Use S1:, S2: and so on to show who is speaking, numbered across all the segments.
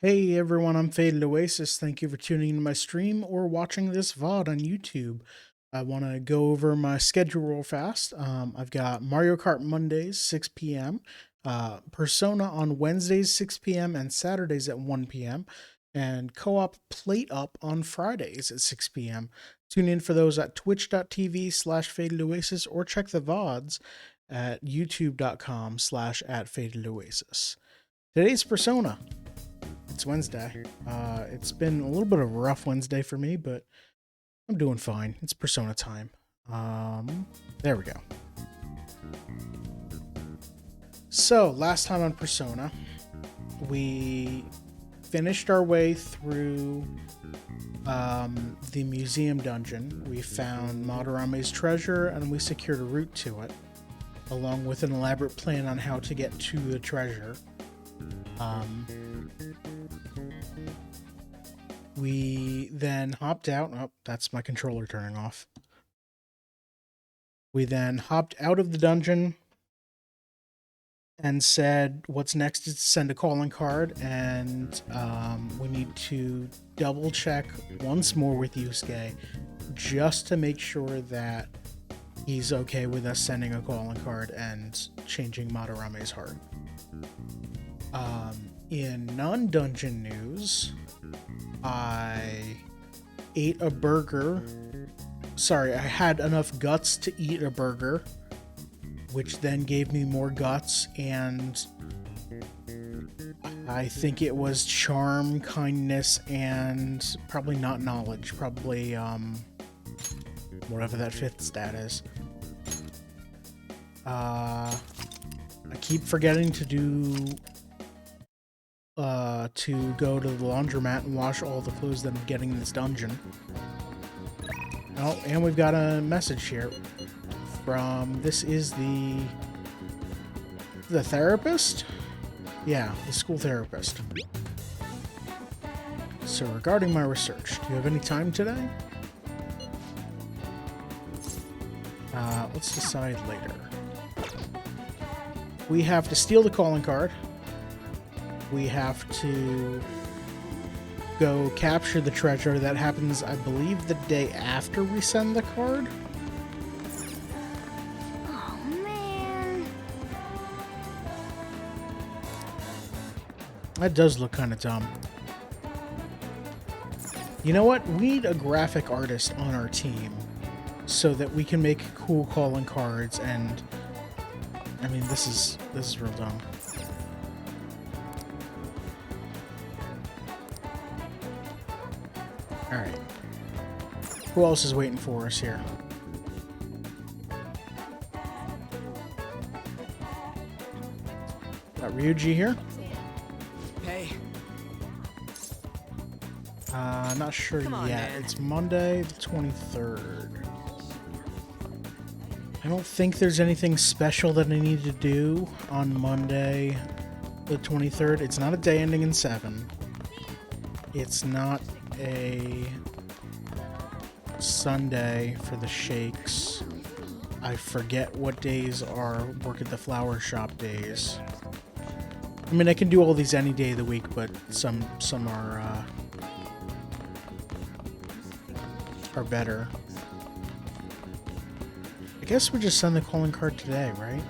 S1: Hey everyone, I'm Faded Oasis. Thank you for tuning into my stream or watching this VOD on YouTube. I want to go over my schedule real fast. I've got Mario Kart Mondays, 6 p.m., Persona on Wednesdays, 6 p.m., and Saturdays at 1 p.m., and Co op Plate Up on Fridays at 6 p.m. Tune in for those at twitch.tv/Faded Oasis or check the VODs at youtube.com/at Faded Oasis. Today's Persona. It's Wednesday. It's been a little bit of a rough Wednesday for me, but I'm doing fine. It's Persona time. There we go. So, last time on Persona, we finished our way through the museum dungeon. We found Madarame's treasure, and we secured a route to it, along with an elaborate plan on how to get to the treasure. We then hopped out. Oh, that's my controller turning off. We then hopped out of the dungeon and said, what's next is to send a calling card, and we need to double check once more with Yusuke just to make sure that he's okay with us sending a calling card and changing Madarame's heart. In non-dungeon news, I ate a burger. Sorry, I had enough guts to eat a burger, which then gave me more guts, and I think it was charm, kindness, and probably not knowledge. Probably, whatever that fifth stat is. I keep forgetting to go to the laundromat and wash all the clothes that I'm getting in this dungeon. Oh, and we've got a message here from, this is the therapist? Yeah, the school therapist. So regarding my research, do you have any time today? Let's decide later. We have to steal the calling card. We have to go capture the treasure. That happens, I believe, the day after we send the card.
S2: Oh, man.
S1: That does look kind of dumb. You know what? We need a graphic artist on our team so that we can make cool calling cards, and I mean, this is real dumb. Alright. Who else is waiting for us here? Got Ryuji here.
S3: Hey.
S1: Not sure yet.
S3: Man.
S1: It's Monday the 23rd. I don't think there's anything special that I need to do on Monday the 23rd. It's not a day ending in 7. It's not a Sunday for the shakes. I forget what days are work at the flower shop days. I mean, I can do all these any day of the week, but some are better. I guess we just send the calling card today, right?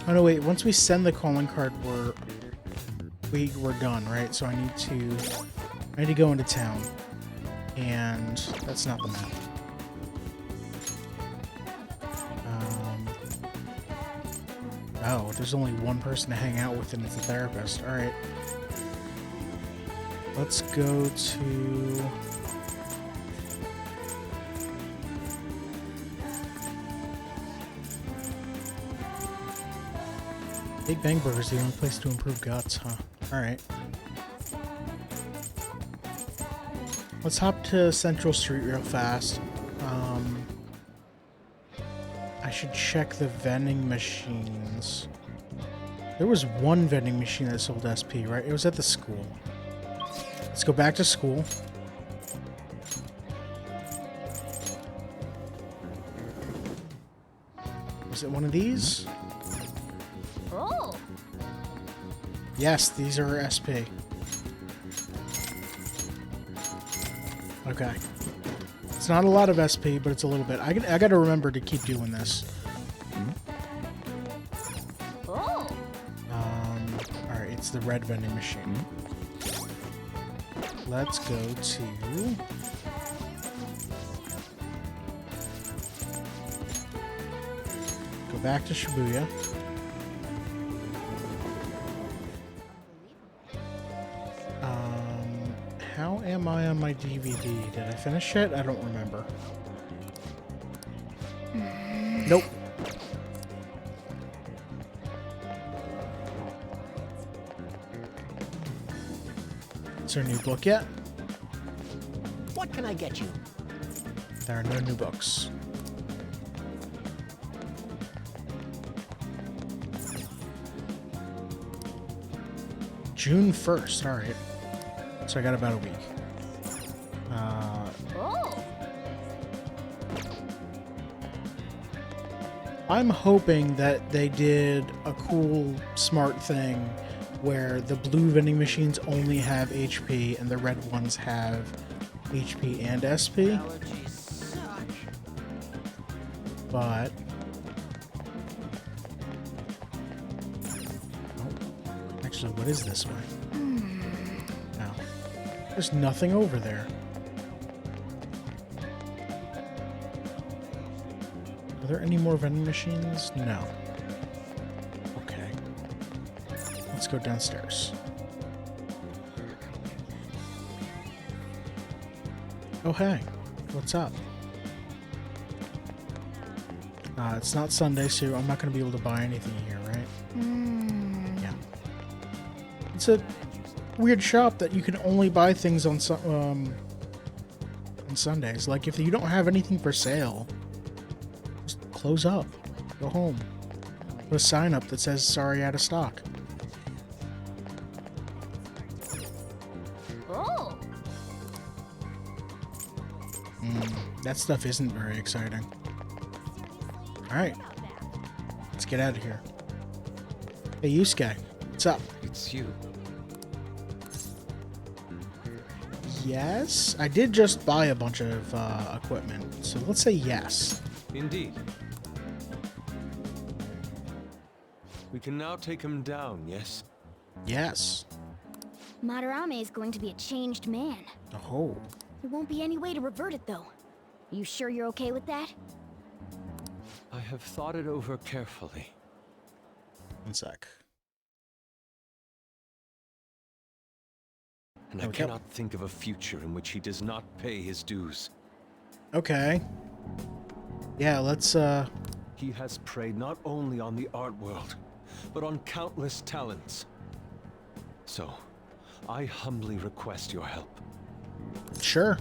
S1: Oh no, wait. Once we send the calling card, we're done, right? So I need to go into town, and that's not the map. Oh, there's only one person to hang out with, and it's a therapist. All right, let's go to. Big Bang Burger's the only place to improve guts, huh? Alright. Let's hop to Central Street real fast. I should check the vending machines. There was one vending machine that sold SP, right? It was at the school. Let's go back to school. Was it one of these?
S2: Oh.
S1: Yes, these are SP. Okay. It's not a lot of SP, but it's a little bit. I got to remember to keep doing this.
S2: Oh.
S1: All right, it's the red vending machine. Let's go to... Go back to Shibuya. How am I on my DVD? Did I finish it? I don't remember. Nope. Is there a new book yet?
S4: What can I get you?
S1: There are no new books. June 1st, alright. So I got about a week.
S2: Oh.
S1: I'm hoping that they did a cool, smart thing where the blue vending machines only have HP and the red ones have HP and SP.
S4: Allergies suck.
S1: But... Actually, what is this way? No. There's nothing over there. Are there any more vending machines? No. Okay. Let's go downstairs. Oh, hey. What's up? It's not Sunday, so I'm not going to be able to buy anything here, right? Yeah. It's a weird shop that you can only buy things on Sundays. Like, if you don't have anything for sale, just close up. Go home. Put a sign up that says, sorry, out of stock.
S2: Oh.
S1: That stuff isn't very exciting. Alright. Let's get out of here. Hey, Yusuke. What's up?
S5: It's you.
S1: Yes? I did just buy a bunch of equipment, so let's say yes.
S5: Indeed. We can now take him down, yes?
S1: Yes.
S2: Madarame is going to be a changed man.
S1: Oh.
S2: There won't be any way to revert it, though. Are you sure you're okay with that?
S5: I have thought it over carefully.
S1: One sec.
S5: And I
S1: Okay.
S5: cannot think of a future in which he does not pay his dues.
S1: Okay. Yeah, let's,
S5: He has preyed not only on the art world, but on countless talents. So, I humbly request your help.
S1: Sure.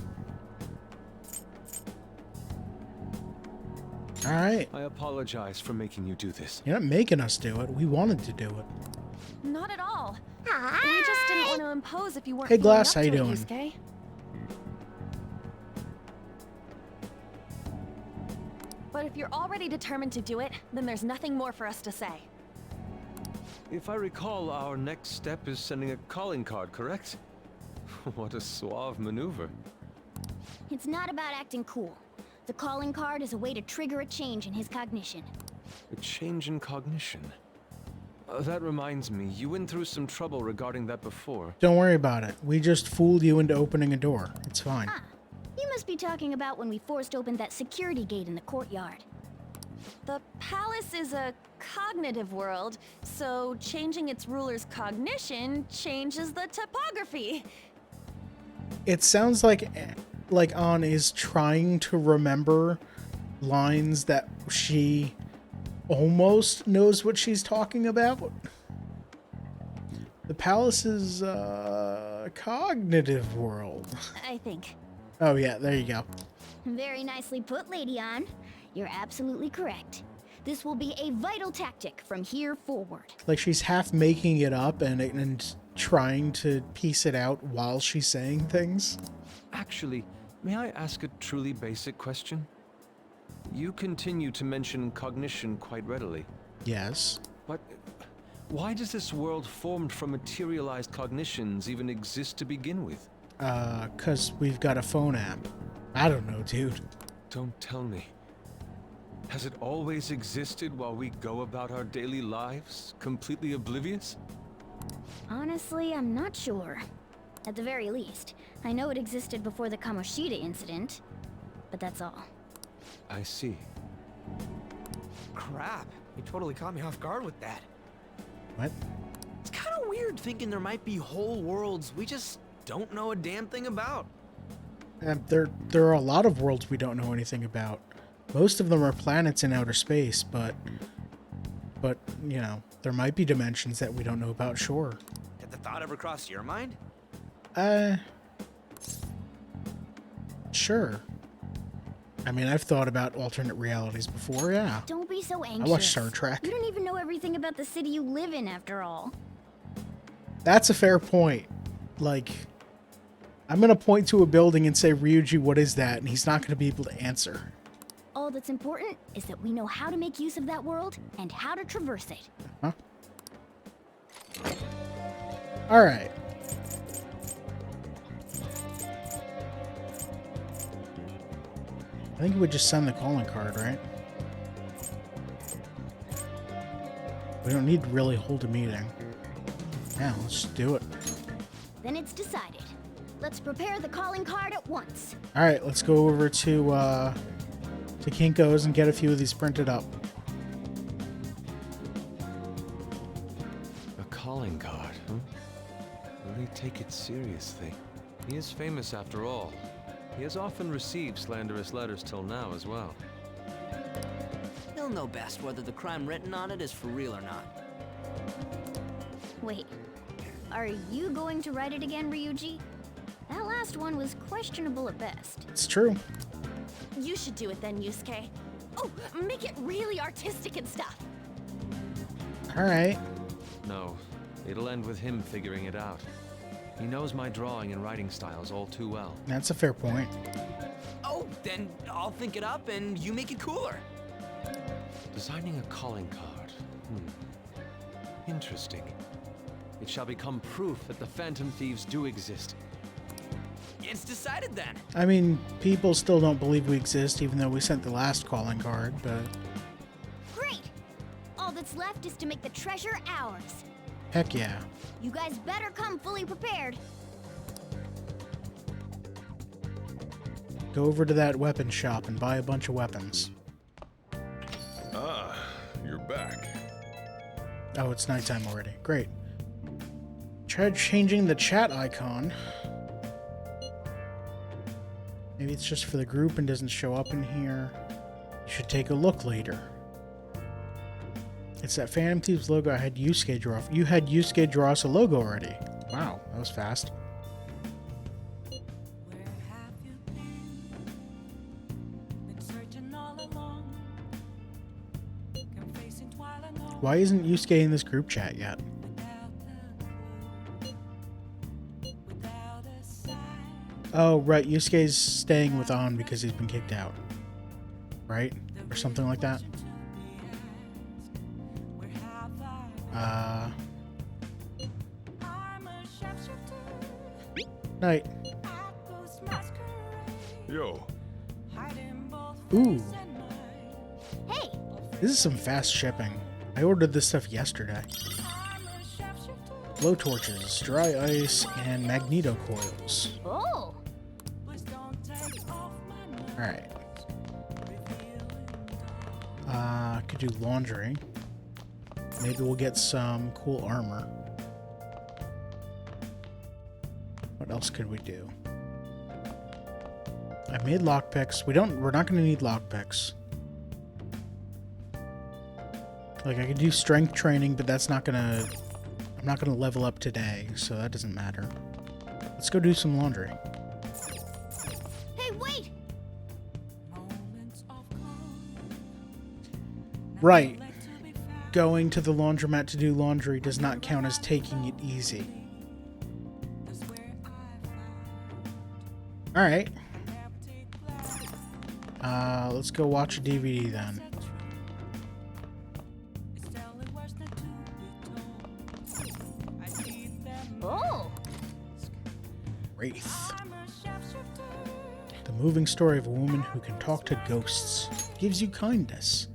S1: Alright.
S5: I apologize for making you do this.
S1: You're not making us do it. We wanted to do it.
S6: Not at all. We just didn't want to impose if you weren't
S1: Hey,
S6: feeling
S1: Glass,
S6: up
S1: how
S6: to
S1: you
S6: it,
S1: doing?
S6: Yusuke. But if you're already determined to do it, then there's nothing more for us to say.
S5: If I recall, our next step is sending a calling card, correct? What a suave maneuver.
S2: It's not about acting cool. The calling card is a way to trigger a change in his cognition.
S5: A change in cognition. That reminds me, you went through some trouble regarding that before.
S1: Don't worry about it. We just fooled you into opening a door. It's fine.
S2: Ah, you must be talking about when we forced open that security gate in the courtyard.
S6: The palace is a cognitive world, so changing its ruler's cognition changes the topography.
S1: It sounds like An is trying to remember lines that she almost knows what she's talking about. The palace's cognitive world.
S2: I think.
S1: Oh yeah, there you go.
S2: Very nicely put, Lady Ann. You're absolutely correct. This will be a vital tactic from here forward.
S1: Like she's half making it up and trying to piece it out while she's saying things.
S5: Actually, may I ask a truly basic question? You continue to mention cognition quite readily.
S1: Yes.
S5: But Why does this world formed from materialized cognitions even exist to begin with?
S1: 'Cause we've got a phone app. I don't know, dude.
S5: Don't tell me. Has it always existed while we go about our daily lives, completely oblivious?
S2: Honestly, I'm not sure. At the very least, I know it existed before the Kamoshida incident, but that's all.
S5: I see.
S3: Crap, you totally caught me off guard with that.
S1: What?
S3: It's kind of weird thinking there might be whole worlds we just don't know a damn thing about.
S1: There are a lot of worlds we don't know anything about. Most of them are planets in outer space, but you know, there might be dimensions that we don't know about, sure.
S3: Did the thought ever cross your mind?
S1: Sure. I mean, I've thought about alternate realities before, yeah.
S2: Don't be so
S1: I
S2: anxious.
S1: watch Star Trek.
S2: You don't even know everything about the city you live in, after all.
S1: That's a fair point. Like, I'm gonna point to a building and say, Ryuji, what is that? And he's not gonna be able to answer.
S2: All that's important is that we know how to make use of that world and how to traverse it.
S1: Huh? Alright. I think we would just send the calling card, right? We don't need to really hold a meeting. Yeah, let's just do it.
S2: Then it's decided. Let's prepare the calling card at once.
S1: Alright, let's go over to Kinko's and get a few of these printed up.
S5: A calling card, huh? Really take it seriously. He is famous after all. He has often received slanderous letters till now as well.
S4: He'll know best whether the crime written on it is for real or not.
S2: Wait, are you going to write it again, Ryuji? That last one was questionable at best.
S1: It's true.
S6: You should do it then, Yusuke. Oh, make it really artistic and stuff.
S1: Alright.
S5: No, it'll end with him figuring it out. He knows my drawing and writing styles all too well.
S1: That's a fair point.
S3: Oh, then I'll think it up and you make it cooler.
S5: Designing a calling card. Interesting. It shall become proof that the Phantom Thieves do exist.
S3: It's decided then.
S1: I mean, people still don't believe we exist, even though we sent the last calling card, but
S2: Great! All that's left is to make the treasure ours.
S1: heck yeah.
S2: You guys better come fully prepared.
S1: Go over to that weapon shop and buy a bunch of weapons.
S7: Ah, you're back.
S1: Oh, it's nighttime already. Great. Try changing the chat icon. Maybe it's just for the group and doesn't show up in here. You should take a look later. It's that Phantom Thieves logo I had Yusuke draw. You had Yusuke draw us a logo already. Wow, that was fast. Why isn't Yusuke in this group chat yet? Oh, right. Yusuke's staying with On because he's been kicked out. Right? Or something like that. Night.
S7: Yo,
S1: Ooh.
S2: Hey,
S1: This is some fast shipping. I ordered this stuff yesterday. Blow torches, dry ice, and magneto coils.
S2: oh,
S1: Alright. Could do laundry. Maybe we'll get some cool armor. What else could we do? I made lockpicks. We're not gonna need lockpicks. Like, I could do strength training, but that's not gonna... I'm not gonna level up today, so that doesn't matter. Let's go do some laundry.
S2: hey, wait!
S1: Right. Going to the laundromat to do laundry does not count as taking it easy. Alright. Let's go watch a DVD then. Wraith. The moving story of a woman who can talk to ghosts. Gives you kindness.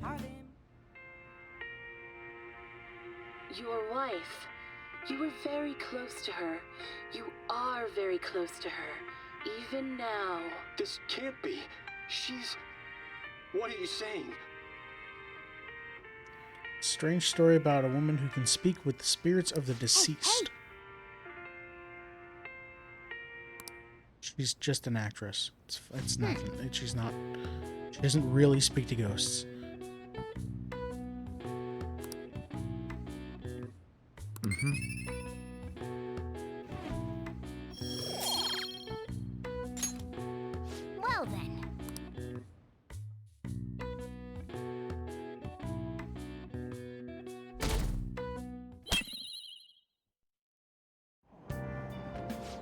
S8: Your wife. You were very close to her. You are very close to her. Even now.
S5: This can't be. She's... What are you saying?
S1: Strange story about a woman who can speak with the spirits of the deceased. She's just an actress. It's nothing. She's not. She doesn't really speak to ghosts.
S2: Well then.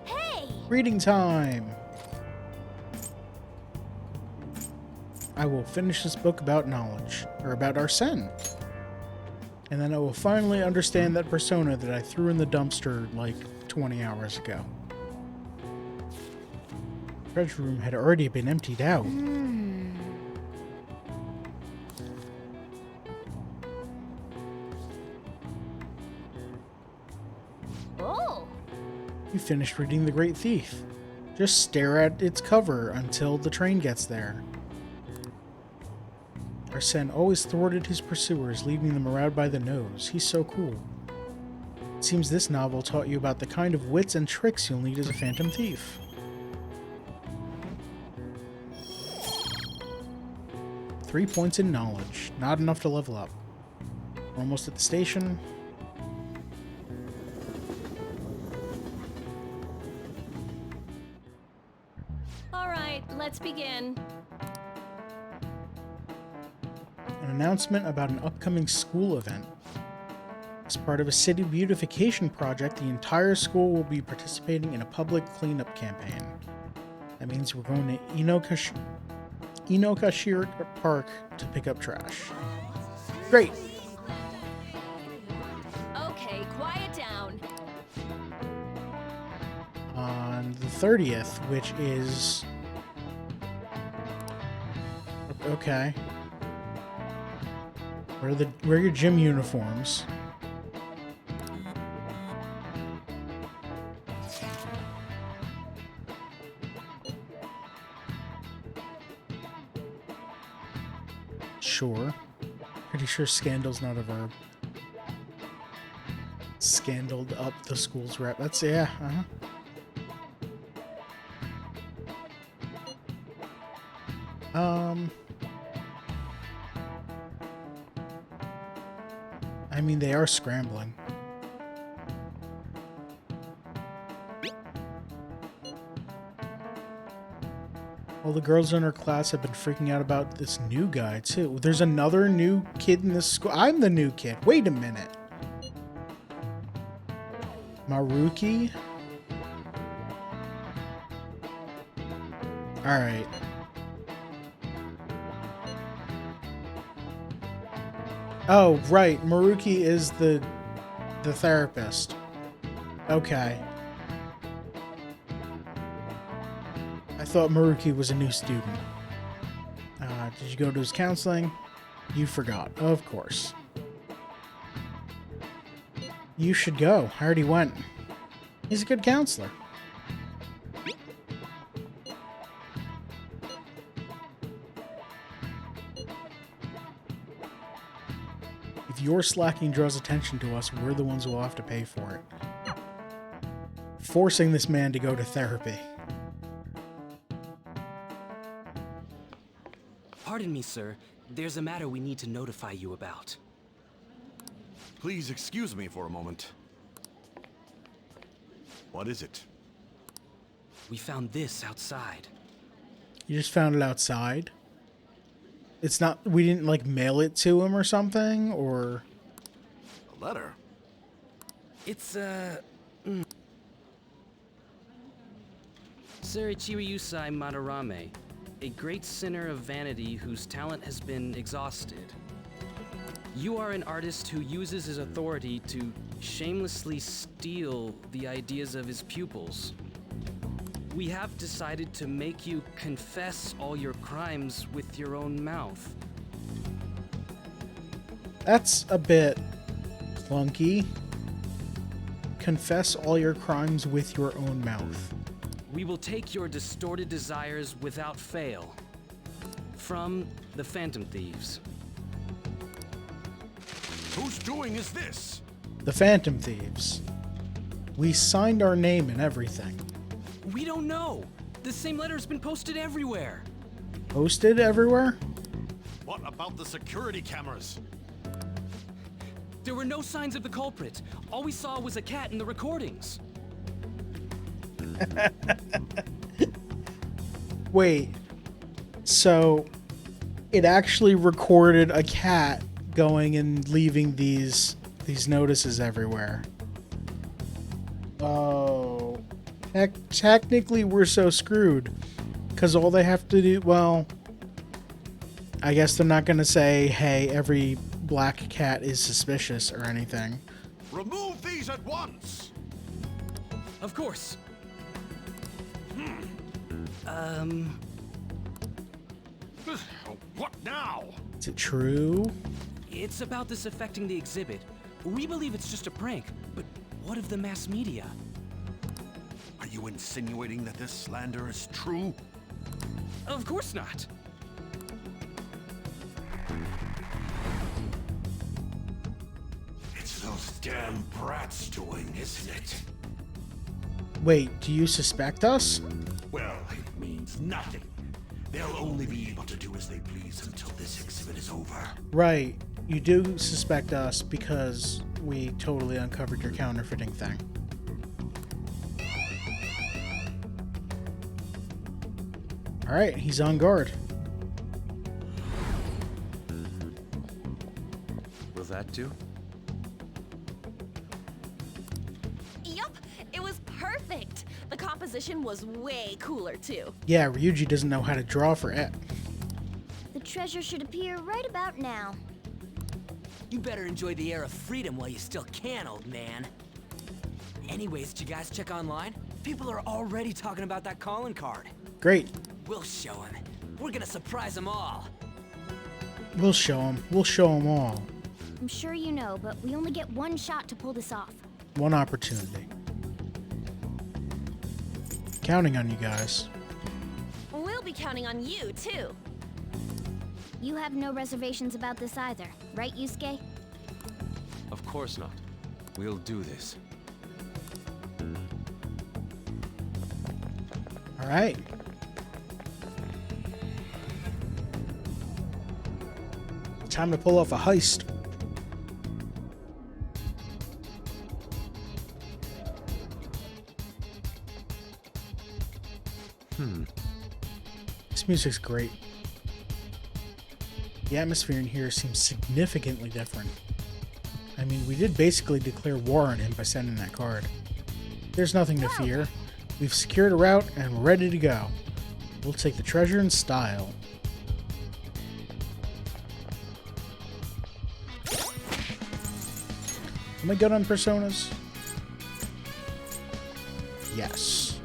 S2: Hey!
S1: Reading time! I will finish this book about knowledge, or about Arsene. And then I will finally understand that persona that I threw in the dumpster like 20 hours ago. The treasure room had already been emptied out.
S2: Oh!
S1: You finished reading The Great Thief. Just stare at its cover until the train gets there. Arsene always thwarted his pursuers, leaving them around by the nose. He's so cool. It seems this novel taught you about the kind of wits and tricks you'll need as a phantom thief. Three points in knowledge. Not enough to level up. We're almost at the station.
S6: Alright, let's begin.
S1: An announcement about an upcoming school event. As part of a city beautification project, the entire school will be participating in a public cleanup campaign. That means we're going to Inokashira Park to pick up trash. Great!
S6: Okay, quiet down.
S1: On the 30th, which is... Okay. Where are your gym uniforms? Sure. Pretty sure scandal's not a verb. Scandaled up the school's rep. That's, yeah, I mean, they are scrambling. All the girls in her class have been freaking out about this new guy, too. There's another new kid in this school. I'm the new kid. Wait a minute. Maruki? Alright. Oh, right. Maruki is the therapist. Okay. I thought Maruki was a new student. Did you go to his counseling? You forgot. Of course. You should go. I already went. He's a good counselor. If your slacking draws attention to us, we're the ones who will have to pay for it. Forcing this man to go to therapy.
S3: Pardon me, sir. There's a matter we need to notify you about.
S7: Please excuse me for a moment. What is it?
S3: We found this outside.
S1: You just found it outside? It's not... We didn't, like, mail it to him or something? Or...
S7: A letter?
S3: It's, Sir Ichiriyusai Madarame, a great sinner of vanity whose talent has been exhausted. You are an artist who uses his authority to shamelessly steal the ideas of his pupils. we have decided to make you confess all your crimes with your own mouth.
S1: That's a bit clunky. Confess all your crimes with your own mouth.
S3: We will take your distorted desires without fail. From the Phantom Thieves.
S7: Whose doing is this?
S1: The Phantom Thieves. We signed our name and everything.
S3: We don't know. The same letter's been posted everywhere.
S1: Posted everywhere?
S7: What about the security cameras?
S3: There were no signs of the culprit. All we saw was a cat in the recordings.
S1: Wait. So, it actually recorded a cat going and leaving these notices everywhere. Oh. Technically, we're so screwed. Because all they have to do... Well, I guess they're not going to say, hey, every black cat is suspicious or anything.
S7: Remove these at once!
S3: Of course.
S7: What now?
S1: Is it true?
S3: It's about this affecting the exhibit. We believe it's just a prank, but what of the mass media?
S7: Are you insinuating that this slander is true?
S3: Of course not.
S7: It's those damn brats doing, isn't it?
S1: Wait, do you suspect us?
S7: Well, it means nothing. They'll only be able to do as they please until this exhibit is over.
S1: Right. You do suspect us because we totally uncovered your counterfeiting thing. Alright, he's on guard.
S5: Will that do?
S6: Yup, it was perfect. The composition was way cooler too.
S1: Yeah, Ryuji doesn't know how to draw for it.
S2: The treasure should appear right about now.
S4: You better enjoy the air of freedom while you still can, old man. Anyways, did you guys check online? People are already talking about that calling card.
S1: Great.
S4: We'll show him. We're gonna surprise them all.
S1: We'll show him. We'll show him all.
S2: I'm sure you know, but we only get one shot to pull this off.
S1: One opportunity. Counting on you guys.
S6: We'll be counting on you too.
S2: You have no reservations about this either, right, Yusuke?
S5: Of course not. We'll do this.
S1: Alright. Time to pull off a heist. This music's great. The atmosphere in here seems significantly different. I mean, we did basically declare war on him by sending that card. There's nothing to fear. We've secured a route and we're ready to go. We'll take the treasure in style. Am I good on personas? Yes.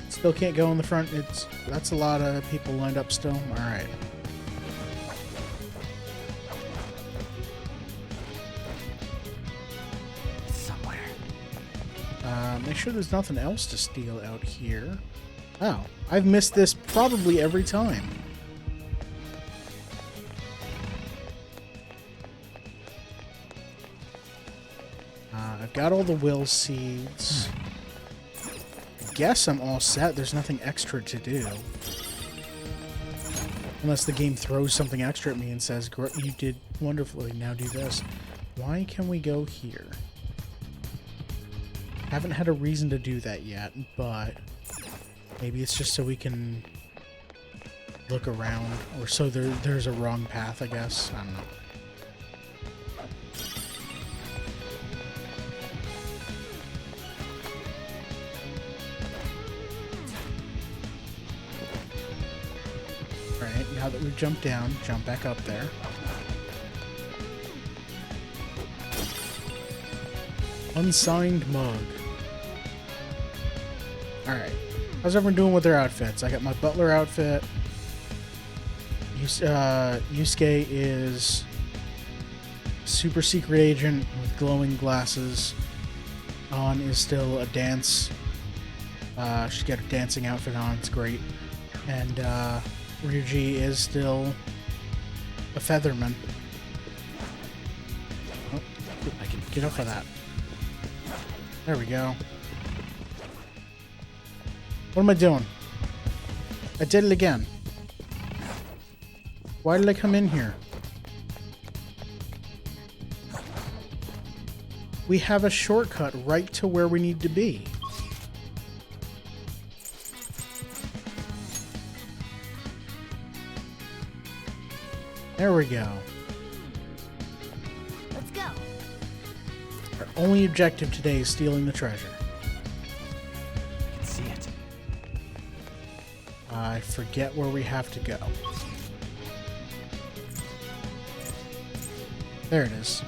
S1: Still can't go in the front. That's a lot of people lined up still. All right.
S4: Somewhere.
S1: Make sure there's nothing else to steal out here. Oh, I've missed this probably every time. I've got all the will seeds. Guess I'm all set. There's nothing extra to do. Unless the game throws something extra at me and says, you did wonderfully, now do this. Why can we go here? Haven't had a reason to do that yet, but maybe it's just so we can look around, or so there's a wrong path, I guess. I don't know. Alright, now that we've jumped down, jump back up there. Unsigned mug. Alright. How's everyone doing with their outfits? I got my butler outfit. Yusuke is super secret agent with glowing glasses. On is still a dance. She's got a dancing outfit on. It's great. And Ryuji is still a featherman. Oh, I can get off of that. There we go. What am I doing? I did it again. Why did I come in here? We have a shortcut right to where we need to be. There we go.
S2: Let's go.
S1: Our only objective today is stealing the treasure.
S5: I can see it.
S1: I forget where we have to go. There it is.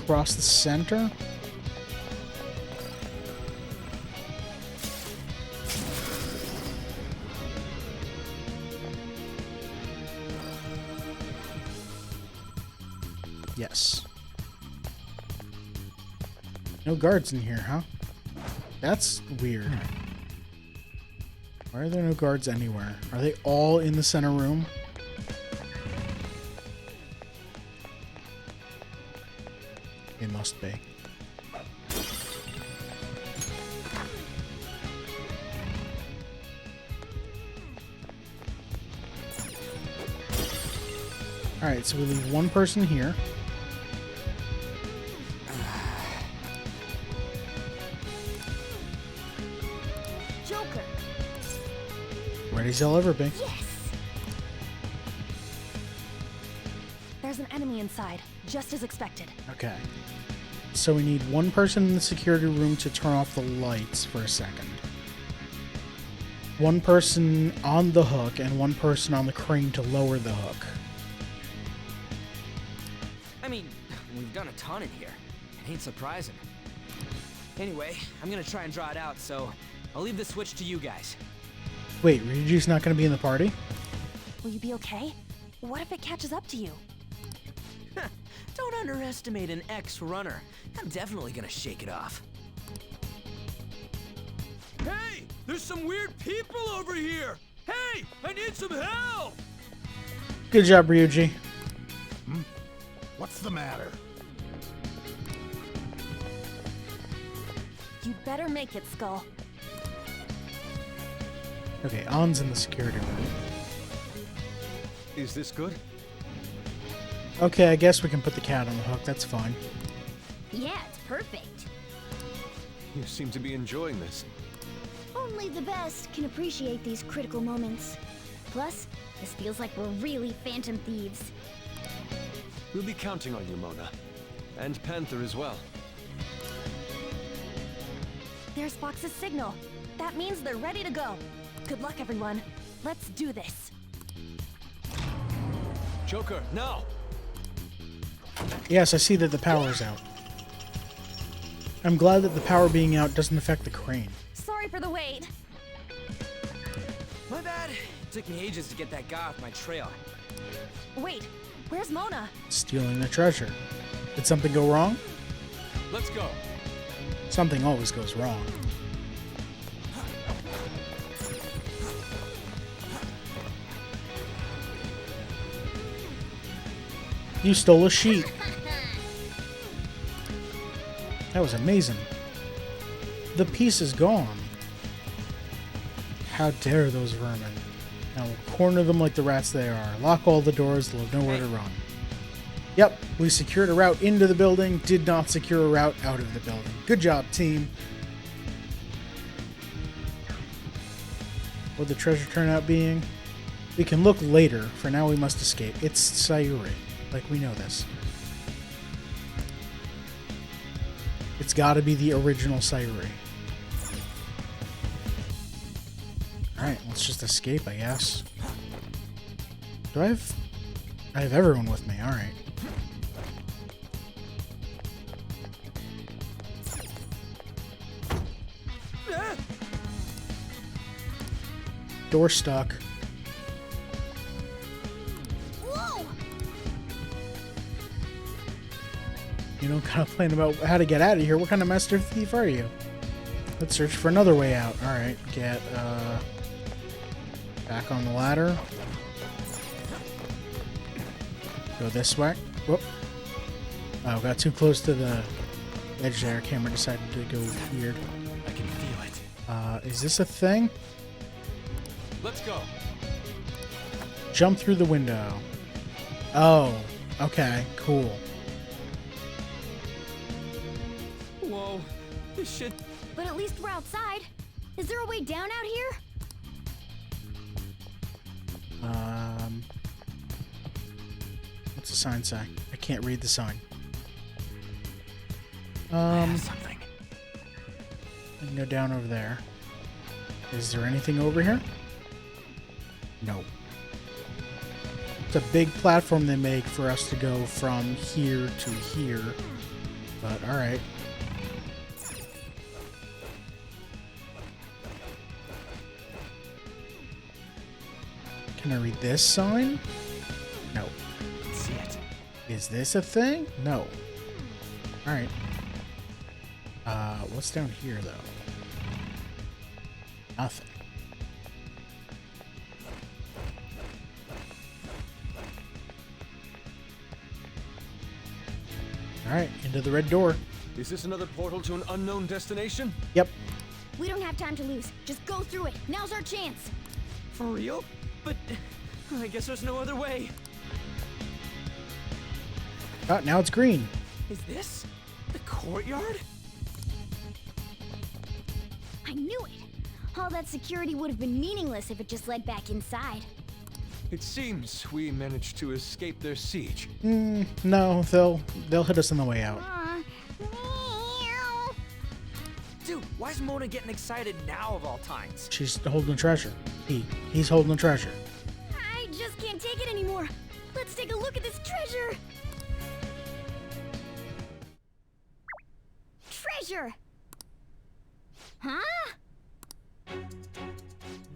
S1: Across the center. Yes. No guards in here, huh? That's weird. Why are there no guards anywhere? Are they all in the center room? They must be. Alright, so we leave one person here.
S2: Joker.
S1: Ready as I'll ever be.
S2: Yes.
S6: There's an enemy inside, just as expected.
S1: Okay. So we need one person in the security room to turn off the lights for a second. One person on the hook and one person on the crane to lower the hook.
S4: I mean, we've done a ton in here. It ain't surprising. Anyway, I'm gonna try and draw it out, so I'll leave the switch to you guys.
S1: Wait, Ryuji's not going to be in the party?
S6: Will you be okay? What if it catches up to you?
S4: Don't underestimate an ex-runner. I'm definitely gonna shake it off. Hey! There's some weird people over here! Hey! I need some help!
S1: Good job, Ryuji.
S7: What's the matter?
S6: You'd better make it, Skull.
S1: Okay, On's in the security room.
S5: Is this good?
S1: Okay, I guess we can put the cat on the hook. That's fine.
S2: Yeah, it's perfect.
S5: You seem to be enjoying this.
S2: Only the best can appreciate these critical moments. Plus, this feels like we're really phantom thieves.
S5: We'll be counting on you, Mona. And Panther as well.
S6: There's Fox's signal. That means they're ready to go. Good luck, everyone. Let's do this.
S5: Joker, now!
S1: Yes, I see that the power's out. I'm glad that the power being out doesn't affect the crane.
S6: Sorry for the wait.
S4: My bad. It took me ages to get that guy off my trail.
S6: Wait, where's Mona?
S1: Stealing the treasure. Did something go wrong?
S5: Let's go!
S1: Something always goes wrong. You stole a sheep. That was amazing. The piece is gone. How dare those vermin. Now we'll corner them like the rats they are. Lock all the doors, they'll have nowhere to run. Yep, we secured a route into the building, did not secure a route out of the building. Good job, team. What the treasure turn out being? We can look later. For now, we must escape. It's Sayuri. Like, we know this. It's gotta be the original Sayuri. Alright, let's just escape, I guess. Do I have I have everyone with me. All right. Door stuck.
S2: Whoa!
S1: You know, kind of playing about how to get out of here. What kind of master thief are you? Let's search for another way out. All right, get back on the ladder. Go this way. Whoop. Oh, got too close to the edge there. Camera decided to go weird.
S5: I can feel it.
S1: Is this a thing?
S5: Let's go.
S1: Jump through the window. Oh, okay, cool.
S3: Whoa, this shit.
S2: But at least we're outside. Is there a way down out here?
S1: What's the sign say? I can't read the sign.
S5: Something.
S1: I can go down over there. Is there anything over here? No. It's a big platform they make for us to go from here to here. But alright. Can I read this sign? No.
S5: See it.
S1: Is this a thing? No. Alright. What's down here, though? Nothing. Alright, into the red door.
S5: Is this another portal to an unknown destination?
S1: Yep.
S2: We don't have time to lose. Just go through it. Now's our chance.
S3: For real? But I guess there's no other way.
S1: Oh, now it's green.
S3: Is this the courtyard?
S2: I knew it. All that security would have been meaningless if it just led back inside.
S5: It seems we managed to escape their siege.
S1: No, they'll hit us on the way out.
S2: Meow.
S4: Dude, why is Mona getting excited now of all times?
S1: She's holding treasure. He's holding treasure.
S2: I just can't take it anymore. Let's take a look at this treasure. Treasure. Huh?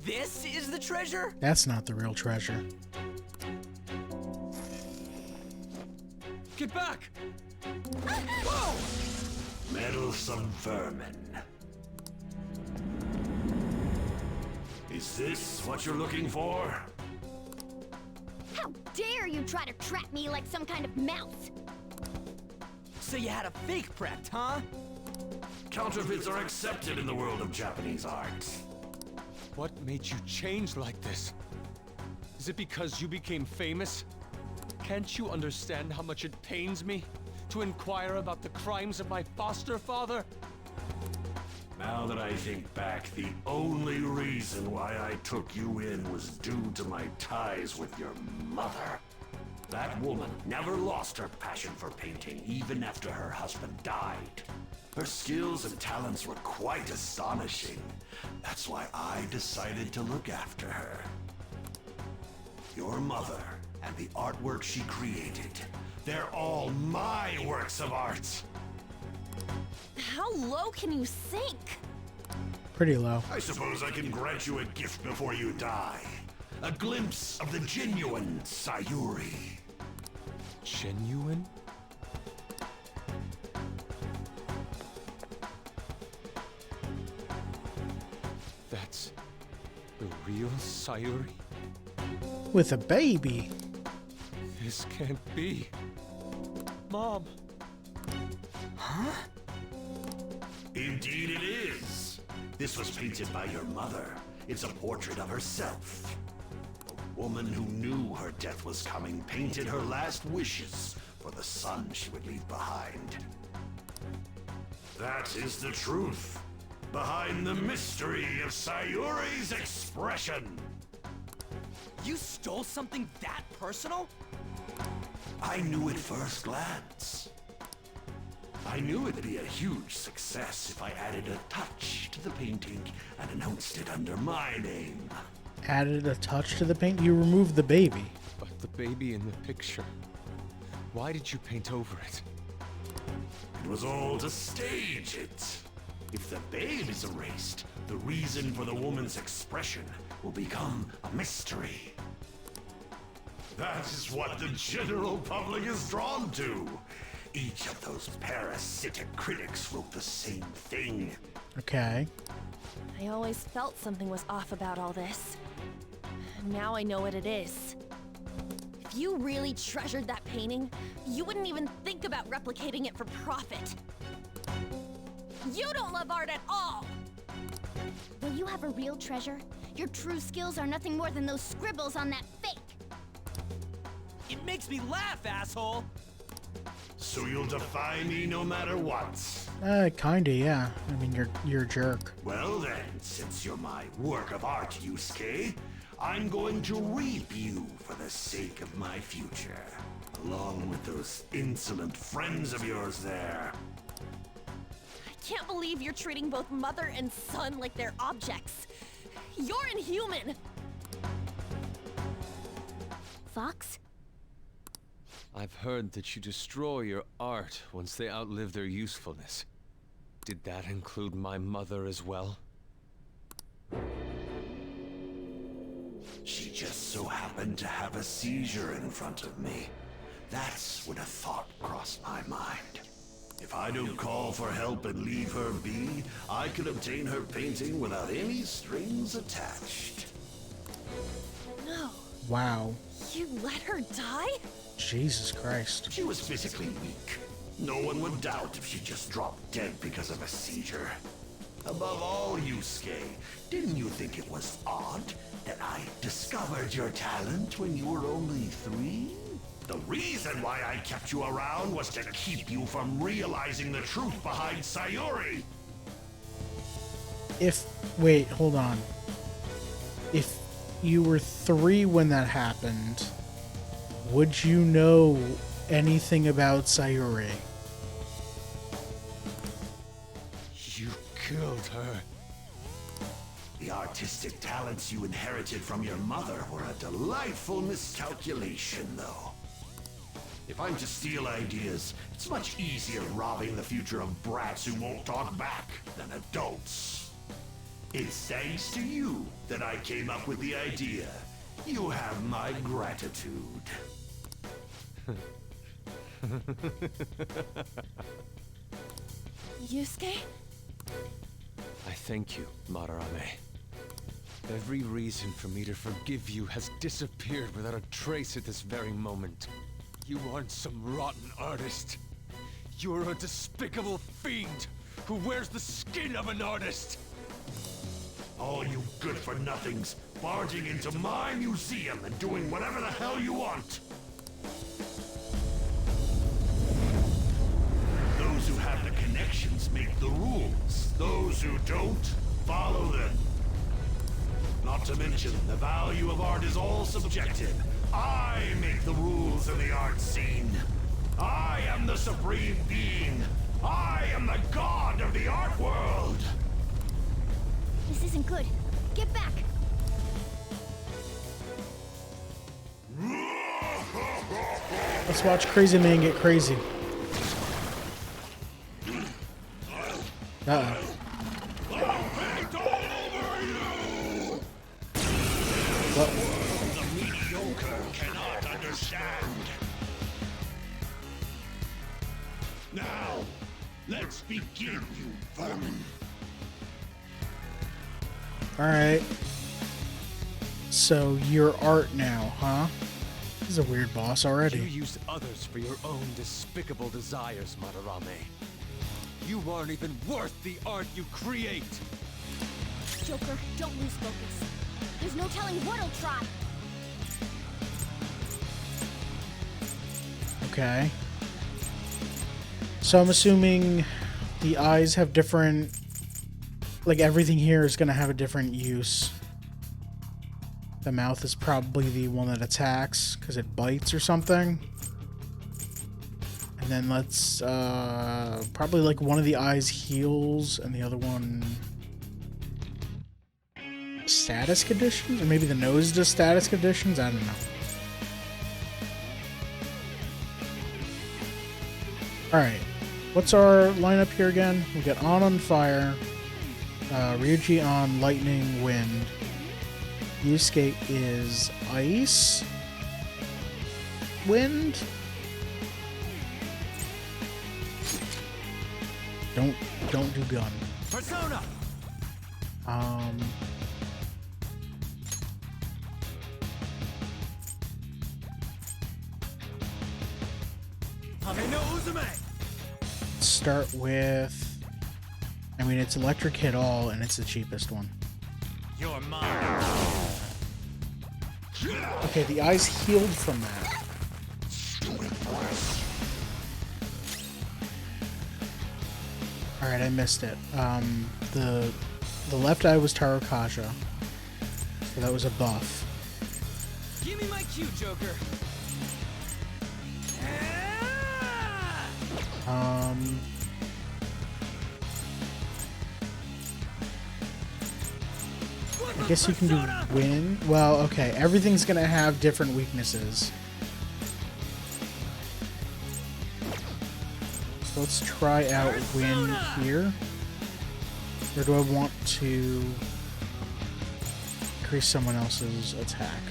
S4: This is the treasure?
S1: That's not the real treasure.
S5: Get back!
S4: Whoa!
S7: Meddlesome vermin. Is this what you're looking for?
S2: How dare you try to trap me like some kind of mouse?
S4: So you had a fake prepped, huh?
S7: Counterfeits are accepted in the world of Japanese art.
S5: What made you change like this? Is it because you became famous? Can't you understand how much it pains me to inquire about the crimes of my foster father?
S7: Now that I think back, the only reason why I took you in was due to my ties with your mother. That woman never lost her passion for painting even after her husband died. Her skills and talents were quite astonishing. That's why I decided to look after her. Your mother and the artwork she created, they're all my works of art.
S6: How low can you sink?
S1: Pretty low.
S7: I suppose I can grant you a gift before you die. A glimpse of the genuine Sayuri.
S5: Genuine? That's the real Sayuri?
S1: With a baby.
S5: This can't be. Mom!
S7: Indeed it is. This was painted by your mother. It's a portrait of herself. A woman who knew her death was coming painted her last wishes for the son she would leave behind. That is the truth behind the mystery of Sayuri's expression.
S4: You stole something that personal?
S7: I knew at first glance. I knew it'd be a huge success if I added a touch to the painting and announced it under my name.
S1: Added a touch to the paint. You removed the baby.
S5: But the baby in the picture, why did you paint over it?
S7: It was all to stage it. If the babe is erased, the reason for the woman's expression will become a mystery. That is what the general public is drawn to. Each of those parasitic critics wrote the same thing.
S1: Okay.
S6: I always felt something was off about all this. Now I know what it is. If you really treasured that painting, you wouldn't even think about replicating it for profit. You don't love art at all!
S2: Will you have a real treasure? Your true skills are nothing more than those scribbles on that fake.
S4: It makes me laugh, asshole!
S7: So you'll defy me no matter what?
S1: Kinda, yeah. I mean, you're a jerk.
S7: Well then, since you're my work of art, Yusuke, I'm going to reap you for the sake of my future. Along with those insolent friends of yours there.
S6: I can't believe you're treating both mother and son like they're objects. You're inhuman!
S2: Fox?
S5: I've heard that you destroy your art once they outlive their usefulness. Did that include my mother as well?
S7: She just so happened to have a seizure in front of me. That's when a thought crossed my mind. If I don't call for help and leave her be, I could obtain her painting without any strings attached.
S6: No.
S1: Wow.
S6: You let her die?
S1: Jesus Christ.
S7: She was physically weak. No one would doubt if she just dropped dead because of a seizure. Above all, Yusuke, didn't you think it was odd that I discovered your talent when you were only 3? The reason why I kept you around was to keep you from realizing the truth behind Sayuri.
S1: Wait, hold on. If you were 3 when that happened, would you know anything about Sayuri?
S5: You killed her.
S7: The artistic talents you inherited from your mother were a delightful miscalculation, though. If I'm to steal ideas, it's much easier robbing the future of brats who won't talk back than adults. It's thanks to you that I came up with the idea. You have my gratitude.
S6: Yusuke?
S5: I thank you, Madarame. Every reason for me to forgive you has disappeared without a trace at this very moment. You aren't some rotten artist. You're a despicable fiend who wears the skin of an artist.
S7: All you good-for-nothings barging into my museum and doing whatever the hell you want. Those who have the connections make the rules. Those who don't, follow them. Not to mention, the value of art is all subjective. I make the rules in the art scene. I am the supreme being. I am the god of the art world.
S2: This isn't good. Get back!
S1: Let's watch Crazy Man get crazy. Uh-oh.
S7: The mediocre cannot understand. Now, let's begin, you vermin.
S1: Alright. So, you're art now, huh? This is a weird boss
S5: You
S1: already.
S5: use others for your own despicable desires, Madarame. You aren't even worth the art you create!
S2: Joker, don't lose focus. There's no telling what he'll try.
S1: Okay. So I'm assuming the eyes have different... Like, everything here is going to have a different use. The mouth is probably the one that attacks, because it bites or something. And then let's... probably, like, one of the eyes heals, and the other one... status conditions? Or maybe the nose does status conditions? I don't know. Alright. What's our lineup here again? We got on fire, Ryuji on lightning, wind. Yusuke is ice, wind. Don't do gun.
S4: Persona.
S1: Let's start with. I mean, it's electric hit all, and it's the cheapest one.
S4: You're mine.
S1: Okay, the eye's healed from that. Alright, I missed it. The left eye was Tarokasha. So that was a buff.
S4: Give me my cue, Joker.
S1: I guess you can do wind. Well, okay, everything's gonna have different weaknesses. So let's try out wind here. Or do I want to increase someone else's attack?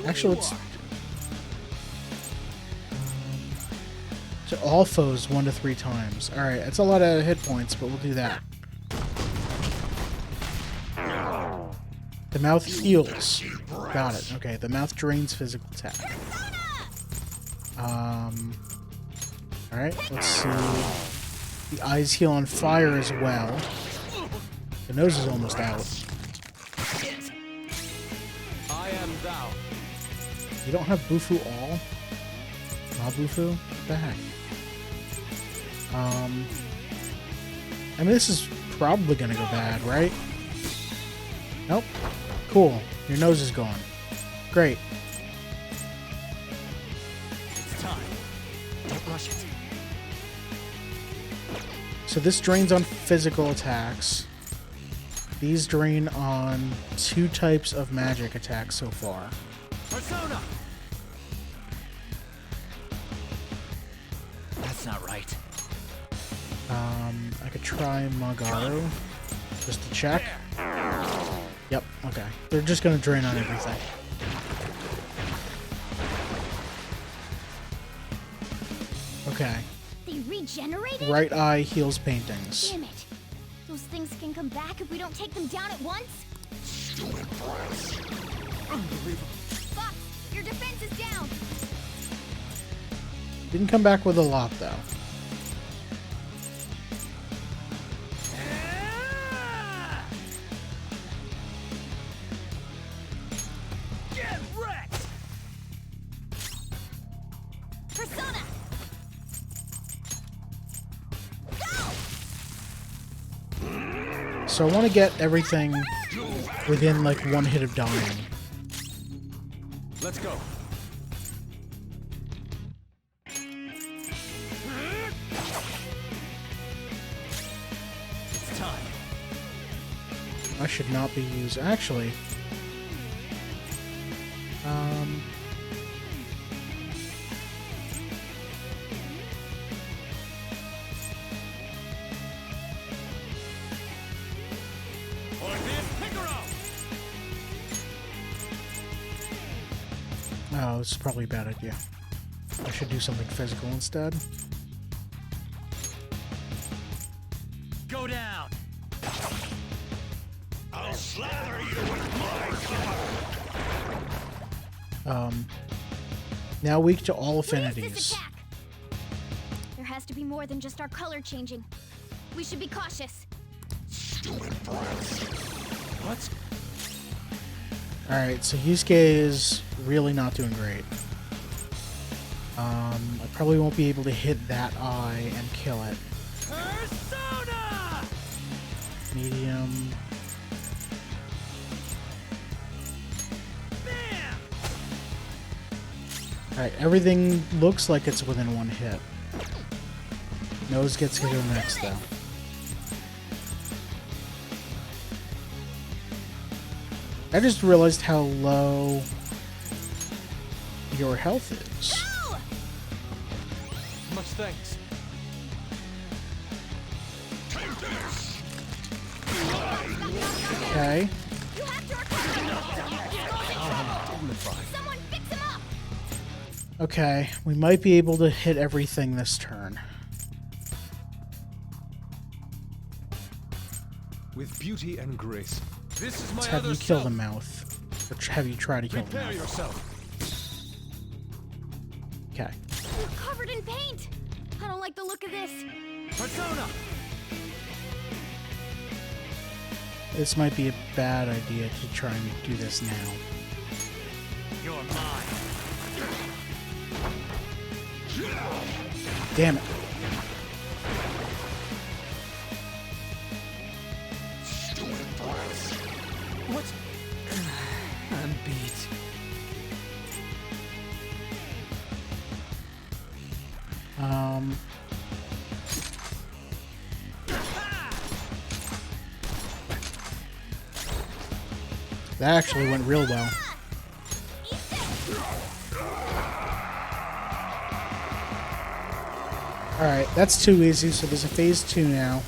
S1: Actually, let's... to all foes 1 to 3 times. Alright, that's a lot of hit points, but we'll do that. The mouth heals. Got it. Okay, the mouth drains physical attack. Alright, let's see. The eyes heal on fire as well. The nose is almost out.
S5: I am thou.
S1: You don't have Bufu all? Not Bufu? What the heck? I mean, this is probably gonna go bad, right? Nope. Cool. Your nose is gone. Great.
S4: It's time. Don't rush it.
S1: So this drains on physical attacks. These drain on 2 types of magic attacks so far.
S4: Persona. That's not right.
S1: I could try Magaro just to check. Yep, okay. They're just gonna drain on everything. Okay.
S2: They regenerated?
S1: Right eye heals paintings.
S2: Damn it. Those things can come back if we don't take them down at once?
S4: Unbelievable.
S2: Fox, your defense is down.
S1: Didn't come back with a lot though.
S4: Get wrecked.
S2: Persona!
S1: So I want to get everything within like 1 hit of dying.
S5: Let's go.
S4: It's time.
S1: I should not be used. Actually, oh, this is probably a bad idea. I should do something physical instead.
S4: Go down.
S7: I'll slather you with my color.
S1: Now weak to all
S2: What is this
S1: affinities.
S2: attack? There has to be more than just our color changing. We should be cautious.
S4: What?
S1: Alright, so Yusuke is really not doing great. I probably won't be able to hit that eye and kill it.
S4: Persona!
S1: Medium.
S4: Bam!
S1: Alright, everything looks like it's within 1 hit. Nose gets hit next though. I just realized how low your health is.
S5: thanks.
S1: Okay.
S2: You have to recover! Someone fix him up!
S1: Okay, we might be able to hit everything this turn.
S5: With beauty and grace. This is my
S1: Let's have
S5: other
S1: you kill the
S5: self.
S1: mouth. Or have you try to kill the
S5: Prepare
S1: mouth.
S5: yourself.
S1: Okay.
S2: You're covered in paint! I don't like the look of this.
S4: Persona!
S1: This might be a bad idea to try and do this now.
S4: You're mine.
S1: Damn it.
S4: What? I'm beat.
S1: That actually went real well. Alright, that's too easy, so there's a phase 2 now.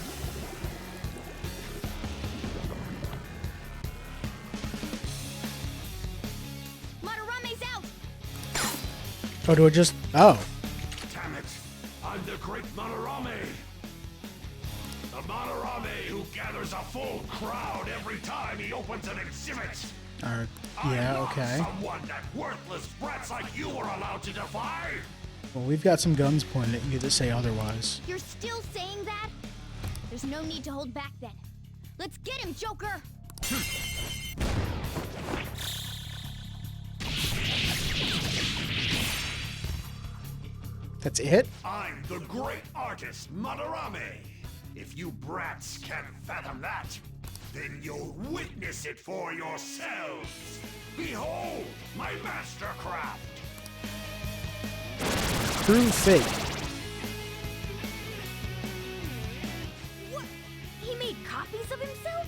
S2: Madarame's out!
S1: Oh, do I just... Oh.
S7: Damn it! I'm the great Madarame! The Madarame who gathers a full crowd every time he opens an exhibit!
S1: Yeah,
S7: I'm not
S1: okay.
S7: someone that worthless brats like you are allowed to defy!
S1: Well, we've got some guns pointed at you that say otherwise.
S2: You're still saying that? There's no need to hold back then. Let's get him, Joker!
S1: That's it?
S7: I'm the great artist Madarame! If you brats can't fathom that, then you'll witness it for yourselves! Behold my mastercraft!
S1: True fate.
S2: What? He made copies of himself?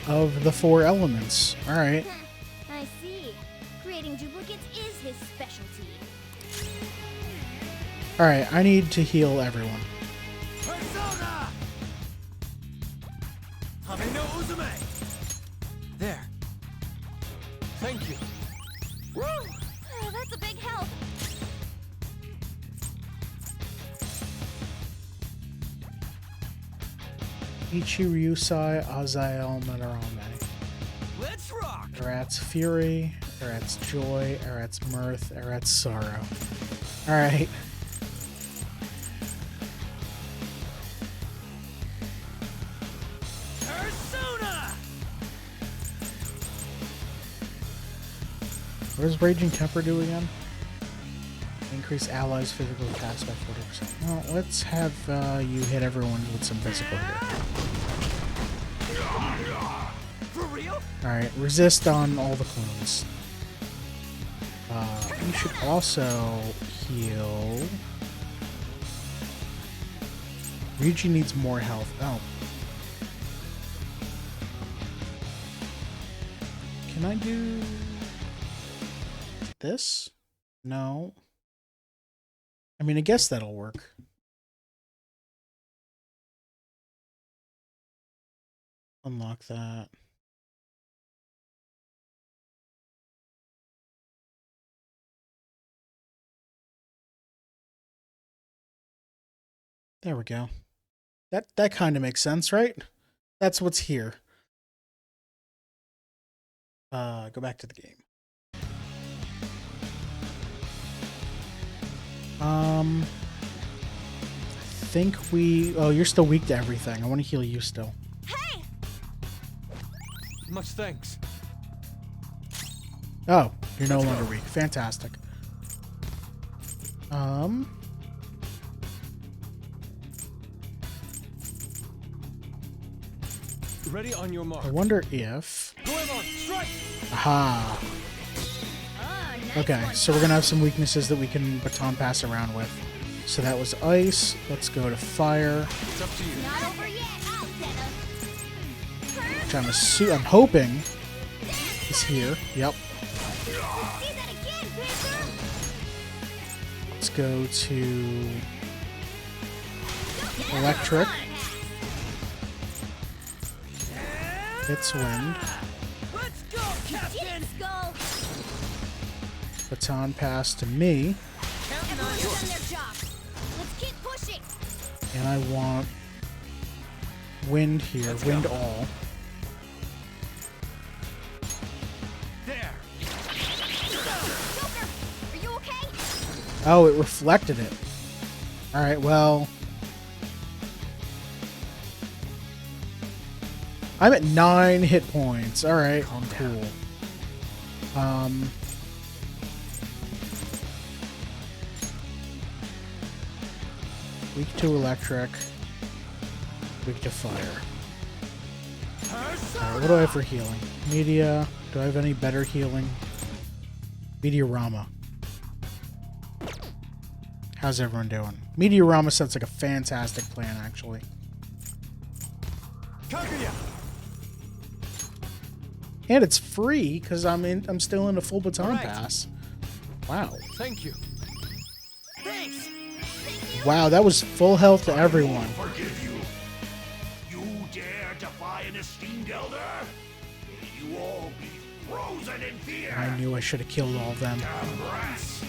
S1: Of the 4 elements. Alright.
S2: I see. Creating duplicates is his specialty.
S1: Alright, I need to heal everyone.
S4: Persona! Hame no Uzume! There.
S5: Thank you.
S2: Woo! Oh, that's a big help.
S1: Ichi Ryusai Azael Madarame.
S4: Let's rock!
S1: Erat's Fury, Erat's Joy, Erat's Mirth, Erat's Sorrow. Alright.
S4: Persona!
S1: What does Raging Temper do again? Increase allies' physical attacks by 40%. Well, let's have you hit everyone with some physical here.
S4: For real?
S1: Alright, resist on all the clones. You should also heal. Ryuji needs more health. Oh. Can I do this? No. I mean, I guess that'll work. Unlock that. There we go. That kind of makes sense, right? That's what's here. Go back to the game. I think we... Oh, you're still weak to everything. I want to heal you still.
S2: Hey!
S5: Much thanks.
S1: Oh, you're no longer weak. Fantastic.
S5: Ready on your mark.
S1: I wonder if...
S5: Goemon, strike!
S1: Aha.
S2: Ah, nice
S1: Okay,
S2: one.
S1: so we're gonna have some weaknesses that we can baton pass around with. So that was ice. Let's go to fire.
S5: It's up to you.
S2: Not over yet,
S1: Which I'm hoping is here. Yep.
S2: See that again, Panther!
S1: Let's go to electric. Hits wind.
S4: Let's go, Captain!
S2: Skull!
S1: Baton pass to me.
S2: Everyone's done their job. Let's keep pushing.
S1: And I want wind here.
S5: Let's
S1: Wind
S5: go.
S1: all.
S5: There.
S2: Joker, are you okay?
S1: Oh, it reflected it. Alright, well. I'm at 9 hit points. Alright, cool. Weak to electric. Weak to fire. Alright, what do I have for healing? Media. Do I have any better healing? Meteorama. How's everyone doing? Meteorama sounds like a fantastic plan, actually.
S5: Kaguya!
S1: And it's free because I'm still in a full baton
S5: Alright.
S1: pass. Wow.
S5: Thank you.
S4: Thanks!
S1: Wow, that was full health to everyone.
S7: Forgive you. You dare defy an esteemed elder? You all be frozen in fear.
S1: I knew I should have killed all of them.
S7: Damn brats.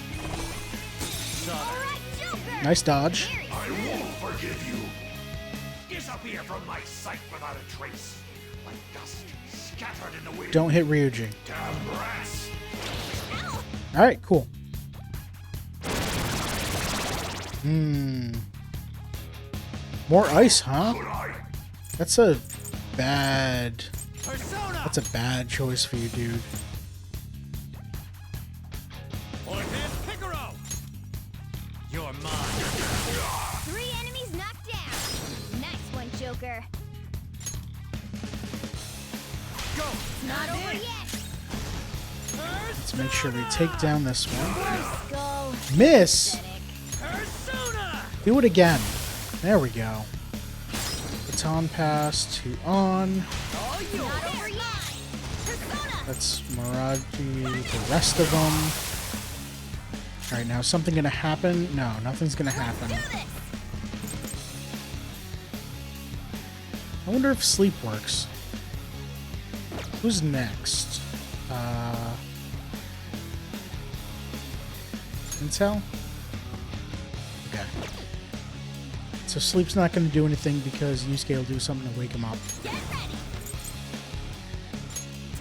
S2: Alright, Joker!
S1: Nice dodge.
S7: I won't forgive you. Disappear from my sight without a trace, like dust scattered in the wind.
S1: Don't hit Ryuji.
S7: Damn brats.
S1: Alright, cool. More ice, huh?
S7: Could I?
S1: That's a bad...
S4: Persona!
S1: That's a bad choice for you, dude.
S4: Or here's Picaro! You're mine.
S2: 3 enemies knocked down. Nice one, Joker.
S4: Go!
S2: Not over yet.
S1: Let's make sure we take down this one.
S2: Skull.
S1: Miss!
S4: Persona!
S1: Do it again. There we go. Baton pass to on.
S4: All yours!
S2: Not over yet. Persona.
S1: That's Miraji, the rest of them. Alright, now is something gonna happen? No, nothing's gonna happen.
S2: Do this.
S1: I wonder if sleep works. Who's next? Intel? Okay. So sleep's not gonna do anything because Yusuke will do something to wake him up.
S2: Get ready.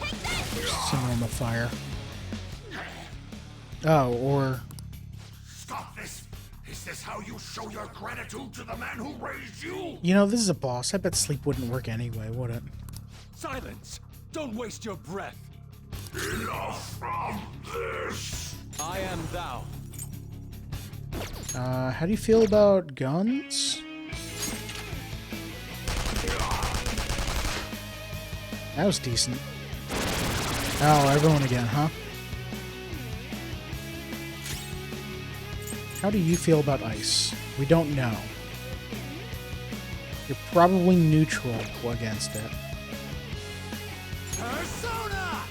S2: Take this.
S1: Some normal fire. Oh, or...
S7: Stop this. Is this how you show your gratitude to the man who raised you?
S1: You know, this is a boss. I bet sleep wouldn't work anyway, would it?
S5: Silence! Don't waste your breath.
S7: Enough of this.
S5: I am thou.
S1: How do you feel about guns? That was decent. Oh, everyone again, huh? How do you feel about ice? We don't know. You're probably neutral against it.
S4: Persona!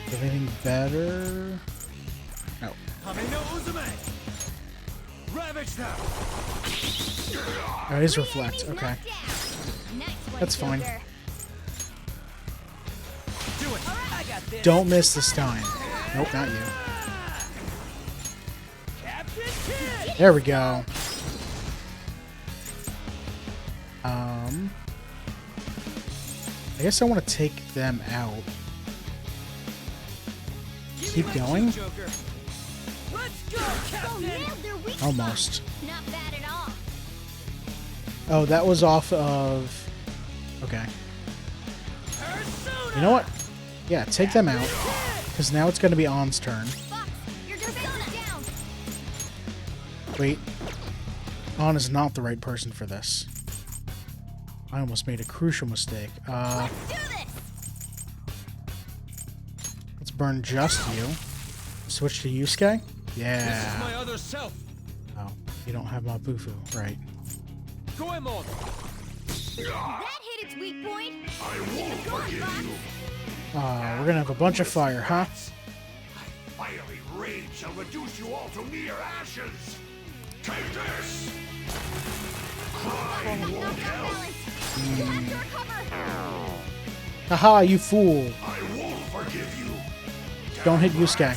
S1: Anything better? No.
S4: Kamino Uzume! Ravage them!
S1: Oh, it is reflect.
S2: Enemies
S1: Okay.
S2: knocked down. Nice one,
S1: That's fine.
S2: Joker.
S4: Do it! I got this!
S1: Don't miss this time. Nope, not you.
S4: Captain Kidd!
S1: There we go. I guess I want to take them out. Keep going?
S4: Joker! Let's go,
S2: Oh,
S4: Captain!
S2: nailed their weak
S1: Almost.
S2: spot. Not bad at all.
S1: Oh, that was off of... Okay.
S4: Persona!
S1: You know what? Yeah, take them out. Because now it's going to be On's turn.
S2: Fox, you're Persona down.
S1: Wait. On is not the right person for this. I almost made a crucial mistake.
S2: Let's do this.
S1: Let's burn just you. Switch to Yusuke?
S5: This is
S1: Yeah.
S5: my other self.
S1: Oh, you don't have Mabufu. Right.
S5: Goemon!
S2: That hit its weak point.
S7: I won't
S2: Go on,
S7: forgive
S2: Fox.
S7: you.
S1: We're going to have a bunch of fire, huh?
S7: fiery rage shall reduce you all to mere ashes! Take this! Crying won't help!
S6: You have to recover!
S1: Haha, you fool.
S7: I won't forgive you!
S1: Don't hit Yusuke.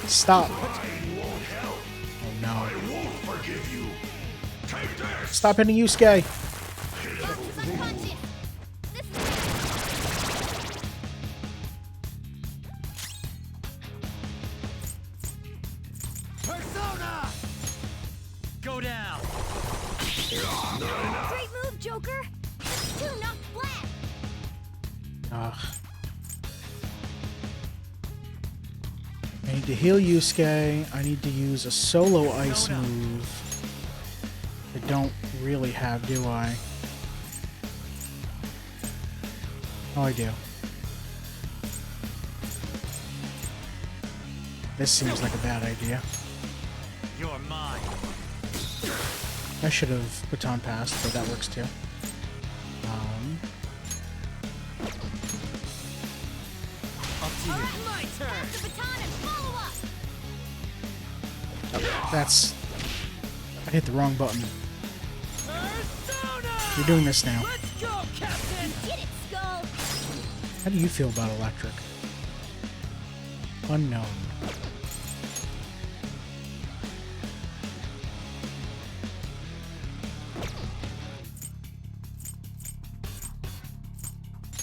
S1: Stop.
S7: Crying won't help!
S1: Oh no.
S7: I won't forgive you! Take this!
S1: Stop hitting Yusuke.
S6: Unconscious! This is
S4: Persona! Go down!
S6: great move, Joker! That's 2 knocked flat!
S1: Ugh. I need to heal Yusuke. I need to use a solo ice move. I don't really have, do I? Oh, I do. This seems like a bad idea.
S4: You're mine.
S1: I should have baton passed, but that works too.
S4: Up to you.
S6: My turn! Pass the baton and follow up!
S1: That's... I hit the wrong button.
S4: Persona!
S1: You're doing this now.
S4: Let's go, Captain!
S6: Get it, Skull!
S1: How do you feel about electric? Unknown.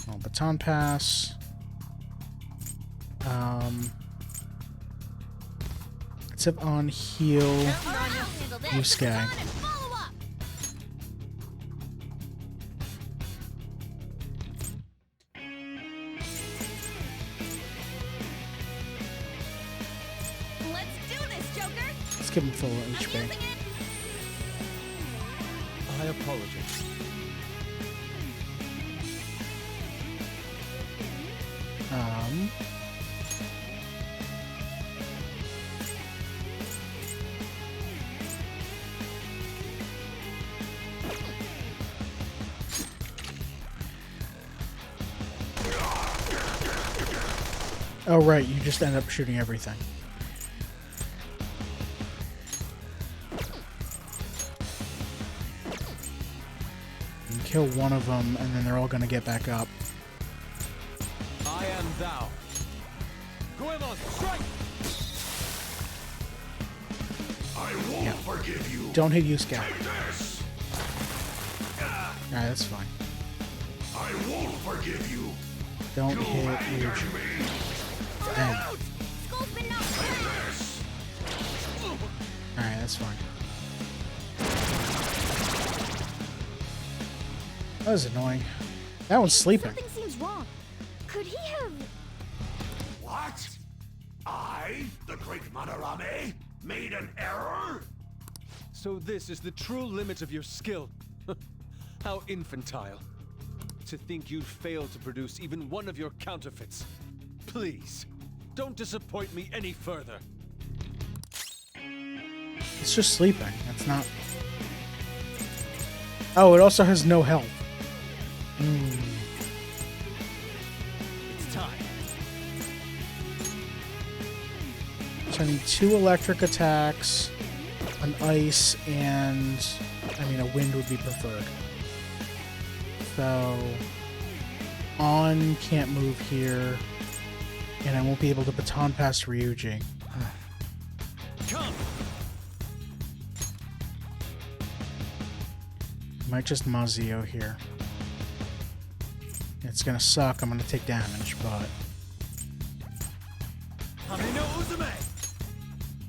S1: Well, baton pass. Let's have on heal
S6: Handle this!
S1: Yusuke.
S6: Baton and follow up! Let's do this, Joker!
S1: Let's give him full
S6: I'm
S1: HP.
S6: using it!
S5: I apologize.
S1: Um, oh right, you just end up shooting everything. You kill one of them, and then they're all gonna get back up.
S5: I am thou. Goemon, strike!
S7: I won't forgive you!
S1: Don't hit Yusuke.
S7: Take this!
S1: Alright, that's fine.
S7: I won't forgive you!
S1: Don't
S7: You
S1: hit
S7: angered
S1: Ryuji.
S7: me!
S1: Dang.
S6: Skull's been knocked
S7: Take
S6: flat!
S7: this!
S1: Alright, that's fine. That was annoying. That one's sleeping.
S6: Something seems wrong. Could he have...
S7: What? I, the great Madarame, made an error?
S5: So this is the true limit of your skill. How infantile. To think you'd fail to produce even one of your counterfeits. Please, don't disappoint me any further.
S1: It's just sleeping. That's not... Oh, it also has no health.
S4: It's time.
S1: So I need 2 electric attacks, an ice, and... I mean, a wind would be preferred. So... On can't move here. And I won't be able to baton pass Ryuji.
S4: Come!
S1: Might just Mazio here. It's gonna suck. I'm gonna take damage, but...
S4: Hame no Uzume!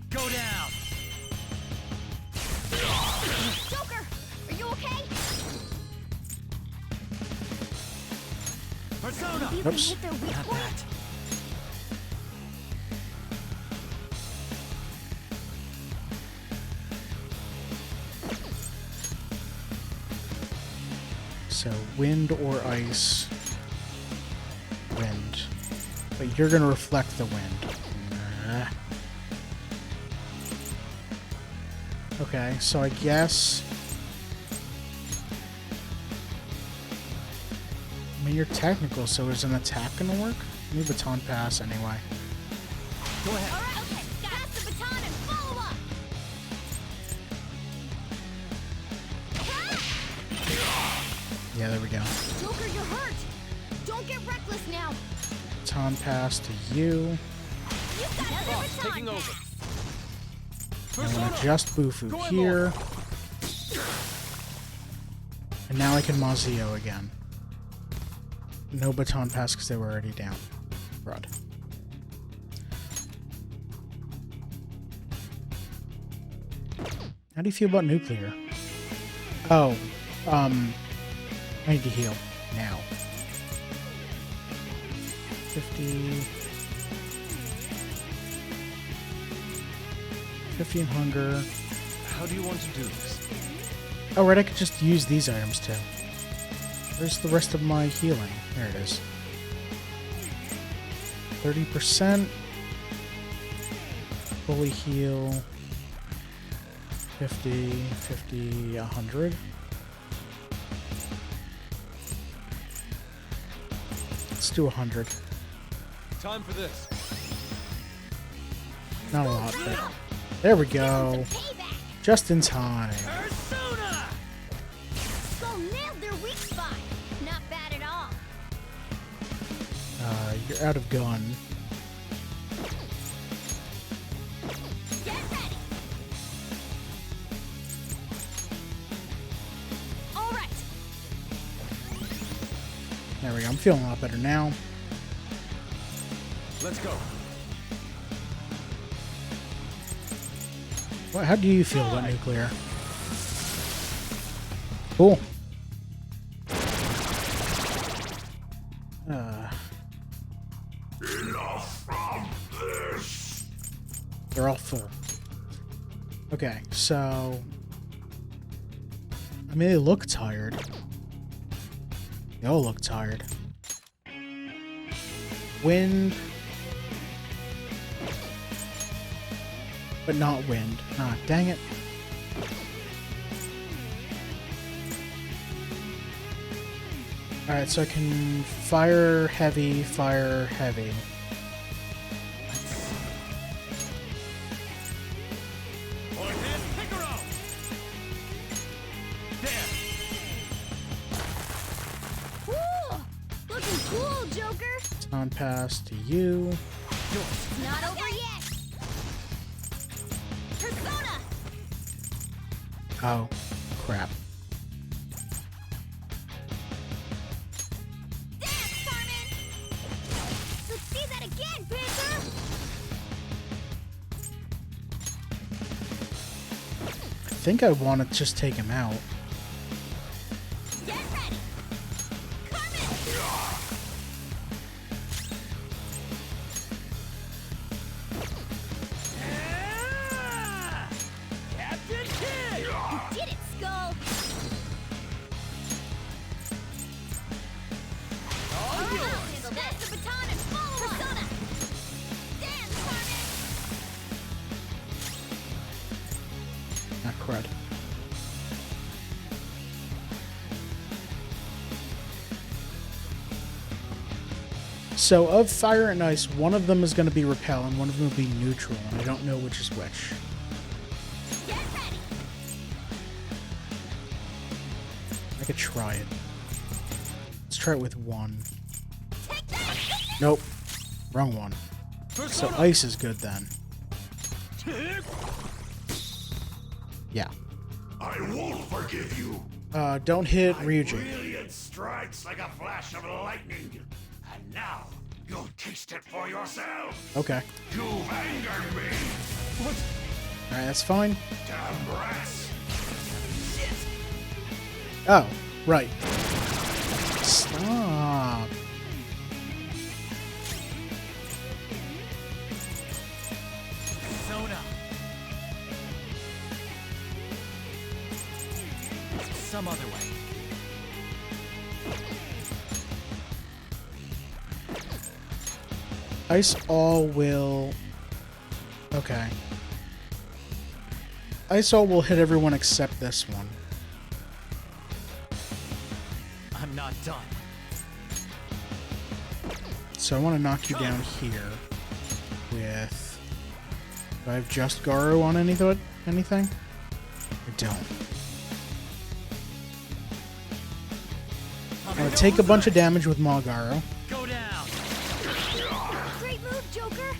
S4: Go down!
S6: Joker! Are you okay?
S4: Persona!
S6: You can
S1: Oops.
S6: hit their weak
S4: Not
S6: point?
S4: that.
S1: So, wind or ice. Wind. But you're gonna reflect the wind. Okay, so I guess... I mean, you're technical, so is an attack gonna work? Maybe baton pass anyway.
S4: Go ahead.
S6: All right, okay, pass the baton and follow up.
S1: Yeah, there we go.
S6: Joker, you're hurt. Don't get reckless now.
S1: Baton pass to you.
S6: You've got another
S5: Boss,
S6: baton
S5: taking over.
S6: pass.
S1: I'm gonna
S5: Persona!
S1: adjust Bufu
S5: Go in
S1: here. And now I can Mazio again. No baton pass because they were already down. Rod. How do you feel about nuclear? Oh, I need to heal now. 50. 50 in hunger.
S5: How do you want to do this?
S1: Oh, right, I could just use these items too. Where's the rest of my healing? There it is. 30%. Fully heal. 50, 50, 100. Let's do 100.
S5: Time for this.
S1: Not a lot, but there we go.
S6: Payback.
S1: Just in time.
S4: Persona!
S6: Skull nailed their weak spot. Not bad at all.
S1: You're out of gun.
S6: Get ready. All right.
S1: There we go. I'm feeling a lot better now.
S5: Let's go.
S1: What, how do you feel about nuclear? Cool.
S7: Enough of this!
S1: They're all full. Okay, so... I mean, they look tired. They all look tired. Wind. But not wind. Ah, dang it. Alright, so I can fire heavy, fire heavy.
S5: Point hand, Piccolo! There!
S6: Woo! Looking cool, Joker.
S1: On pass to you.
S6: Not over yet. Persona.
S1: Oh, crap.
S6: Dance, Carmen. Let's see that again, Panther.
S1: I think I want to just take him out.
S6: Get ready. Carmen.
S4: Captain Kid!
S6: You did it, Skull.
S4: All yours!
S6: Pass the baton and follow up. Persona. Dance, Carmen.
S1: Not crud. So, of fire and ice, one of them is going to be repel and one of them will be neutral, and I don't know which is which.
S6: Get ready.
S1: I could try it. Let's try it with one.
S6: Take that.
S1: Nope. Wrong one. So, ice is good then. Yeah.
S7: I won't forgive you!
S1: Don't hit
S7: My
S1: Ryujin.
S7: brilliant strikes like a flash of lightning! And now, you'll taste it for yourself!
S1: Okay.
S7: You've angered me!
S1: Alright, that's fine.
S7: Damn brats!
S1: Oh, right. Stop.
S4: Persona! Some other way.
S1: Ice all will... Okay. Ice all will hit everyone except this one.
S4: I'm not done.
S1: So I want to knock you down here with Do I have just Garo on anything? I don't. I'm gonna take a bunch of damage with Magaro.
S3: Go down.
S2: Great move, Joker.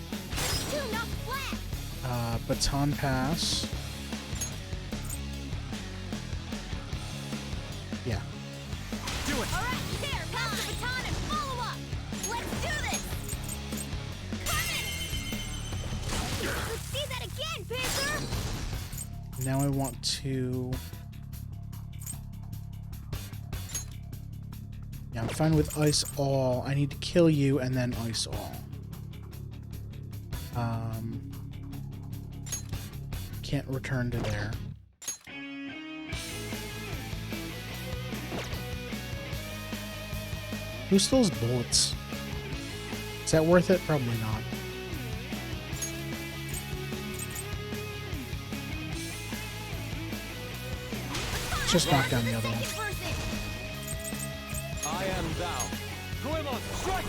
S2: Two knocked flat.
S1: Baton Pass. Yeah.
S3: Do it.
S2: All right, there. Pass the baton and follow up. Let's do this. Coming. Let's see that again, Panther.
S1: Now I want to... Yeah, I'm fine with Ice All. I need to kill you and then Ice All. Can't return to there. Who steals bullets? Is that worth it? Probably not. Let's just knock down the other one.
S5: I am thou. Goemon, strike!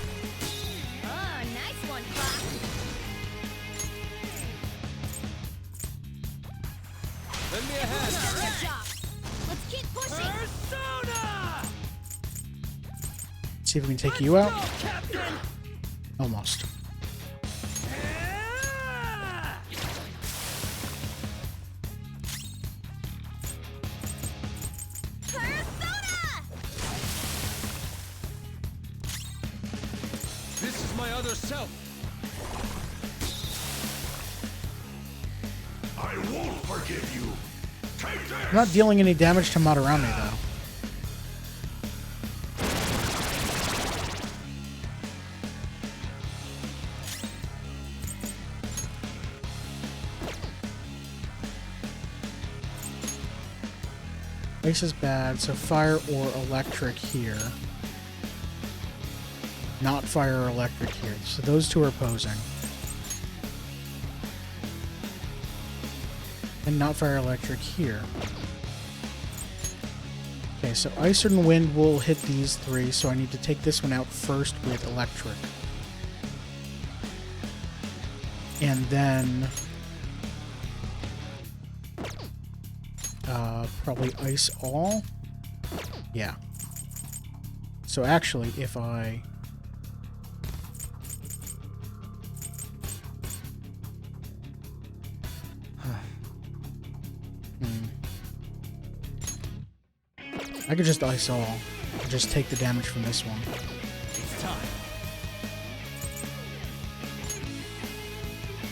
S2: Oh, nice one, Fox.
S5: Lend me a hand.
S2: Good job. Let's keep pushing.
S3: Persona!
S1: See if we can take you out.
S3: Go, Captain!
S1: Almost.
S2: Persona!
S5: This is my other self.
S7: I won't forgive you. Take this!
S1: I'm not dealing any damage to Madarame, though. Ice is bad, so fire or electric here. Not fire or electric here. So those two are opposing. And not fire or electric here. Okay, so ice and wind will hit these three, so I need to take this one out first with electric. And then... probably ice all. Yeah. So actually, if I... I could just ice all. And just take the damage from this one.
S3: It's time.